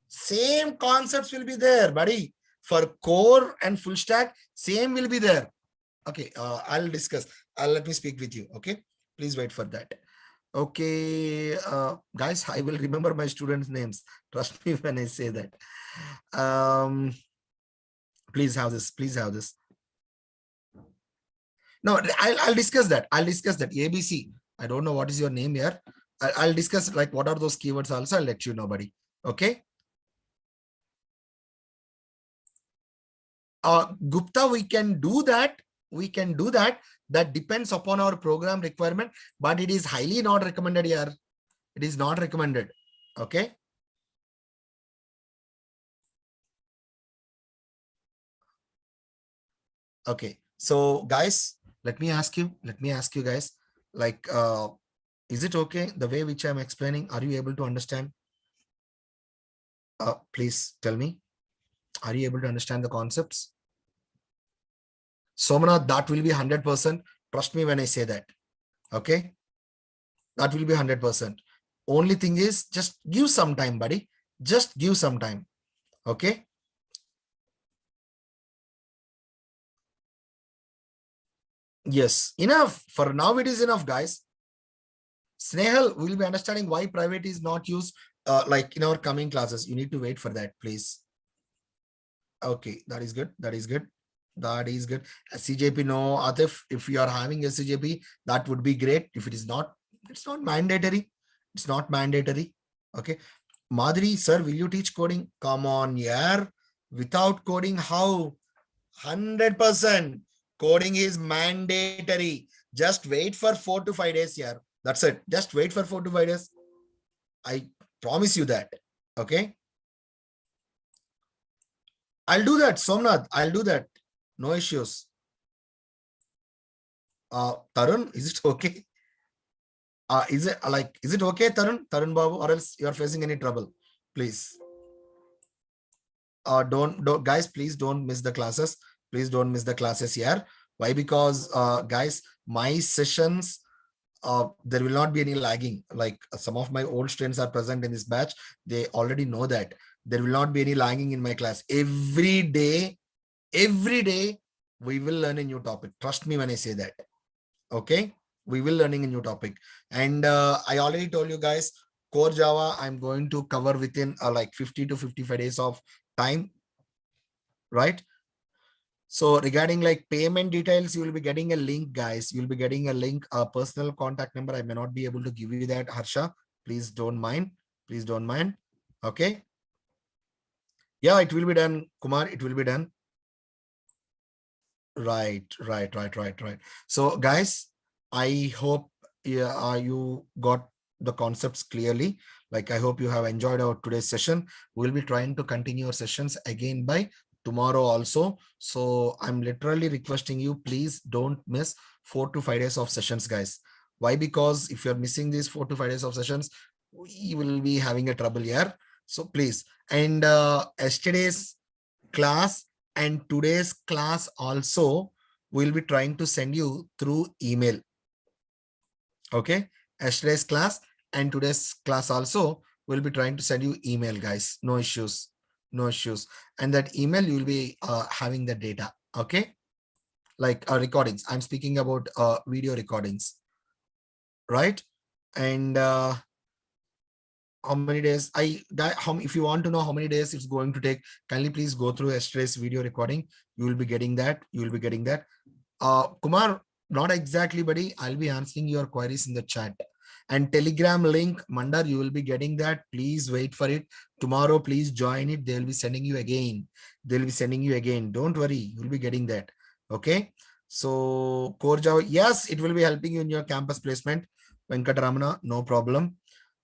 Same concepts will be there, buddy. For core and full stack, same will be there. Okay, I'll discuss. Let me speak with you. Okay, please wait for that. Okay, guys, I will remember my students' names. Trust me when I say that. Please have this. No, I'll discuss that. ABC. I don't know what is your name here. I'll discuss like what are those keywords also. I'll let you know, buddy. Okay. Gupta, we can do that. That depends upon our program requirement, but it is highly not recommended here. It is not recommended. Okay. Okay. So guys, let me ask you guys, like, is it okay the way which I'm explaining? Are you able to understand? Please tell me. Are you able to understand the concepts? Somanath, that will be 100%. Trust me when I say that. Okay. That will be 100%. Only thing is just give some time, buddy. Just give some time. Okay. Yes. Enough. For now, it is enough, guys. Snehal, we will be understanding why private is not used like in our coming classes. You need to wait for that, please. Okay. That is good. That is good. CJP, no, Atif, if you are having a CJP, that would be great. If it is not, it's not mandatory. It's not mandatory. Okay. Madhuri, sir, will you teach coding? Come on, yeah. Without coding, how? 100%. Coding is mandatory. Just wait for 4 to 5 days, yeah. That's it. Just wait for 4 to 5 days. I promise you that. Okay. I'll do that, Somnath. I'll do that. No issues. Tarun, is it okay? Is it okay, Tarun Babu, or else you are facing any trouble? Please. Don't guys, please don't miss the classes. Please don't miss the classes here. Why? Because guys, my sessions, there will not be any lagging. Like some of my old students are present in this batch. They already know that there will not be any lagging in my class. Every day, we will learn a new topic. Trust me when I say that. Okay, we will learning a new topic. And I already told you guys, core Java, I'm going to cover within like 50 to 55 days of time, right? So regarding like payment details, you will be getting a link, guys. You'll be getting a link, a personal contact number. I may not be able to give you that, Harsha. Please don't mind. Please don't mind. Okay. Yeah, it will be done, Kumar. It will be done. Right. So guys, I hope you got the concepts clearly. Like I hope you have enjoyed our today's session. We'll be trying to continue our sessions again by tomorrow also. So I'm literally requesting you, please don't miss 4 to 5 days of sessions, guys. Why? Because if you're missing these 4 to 5 days of sessions, we will be having a trouble here. So please. And yesterday's class and today's class also we'll be trying to send you through email. Okay, yesterday's class and today's class also we'll be trying to send you email, guys. No issues. And that email you'll be having the data. Okay, like recordings. I'm speaking about video recordings, right? And how many days if you want to know how many days it's going to take, kindly please go through yesterday's video recording. You will be getting that. Kumar, not exactly, buddy. I'll be answering your queries in the chat. And Telegram link, Mandar, you will be getting that. Please wait for it. Tomorrow, please join it. They'll be sending you again. Don't worry. You'll be getting that. Okay. So Core Java, yes, it will be helping you in your campus placement. Venkataramana, no problem.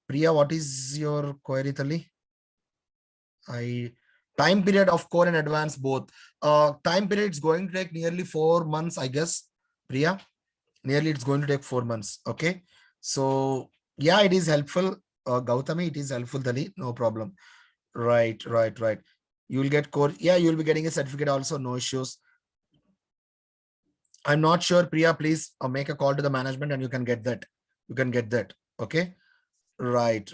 Priya, what is your query, Tali? Time period of core and advanced both. Time period is going to take nearly 4 months, I guess. Priya, nearly it's going to take 4 months. Okay. So yeah, it is helpful. Gautami, it is helpful, Tali. No problem. Right. You will get core. Yeah, you will be getting a certificate also. No issues. I'm not sure, Priya. Please make a call to the management and you can get that. Okay. Right.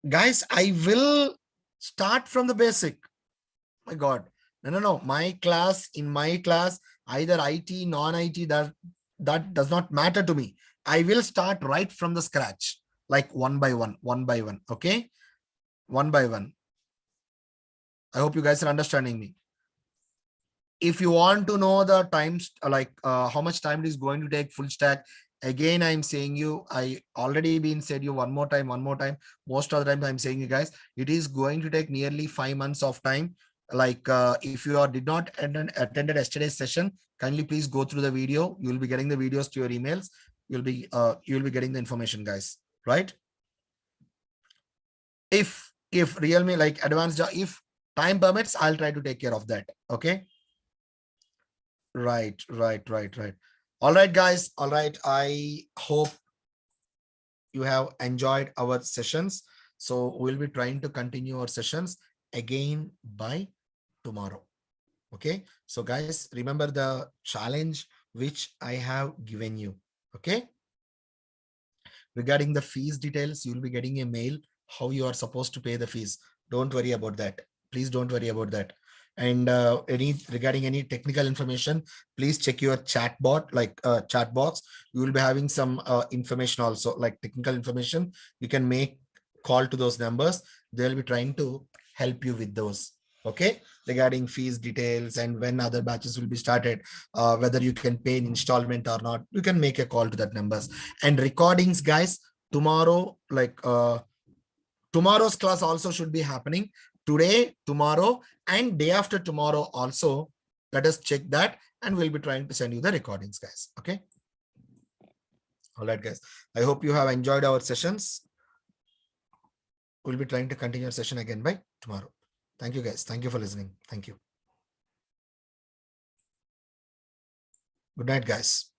Guys, I will start from the basic. My God. No. In my class, either IT, non-IT, that does not matter to me. I will start right from the scratch, like one by one. Okay. One by one. I hope you guys are understanding me. If you want to know the times, like how much time it is going to take full stack, again, I'm saying you, I already been said you one more time. Most of the time I'm saying you guys, it is going to take nearly 5 months of time. Like if you did not attended yesterday's session, kindly please go through the video. You will be getting the videos to your emails. You'll be getting the information, guys. Right? If Realme like advanced, if time permits, I'll try to take care of that. Okay. Right. All right, guys. All right. I hope you have enjoyed our sessions. So we'll be trying to continue our sessions again by tomorrow. Okay. So guys, remember the challenge which I have given you. Okay. Regarding the fees details, you'll be getting a mail how you are supposed to pay the fees. Don't worry about that. Please don't worry about that. And regarding any technical information, please check your chat bot, like chat box. You will be having some information also, like technical information. You can make call to those numbers. They'll be trying to help you with those. Okay, regarding fees details and when other batches will be started, whether you can pay in installment or not, you can make a call to that numbers. And recordings, guys, tomorrow, tomorrow's class also should be happening today, tomorrow, and day after tomorrow also. Let us check that, and we'll be trying to send you the recordings, guys. Okay. All right, guys. I hope you have enjoyed our sessions. We'll be trying to continue our session again by tomorrow. Thank you, guys. Thank you for listening. Thank you. Good night, guys.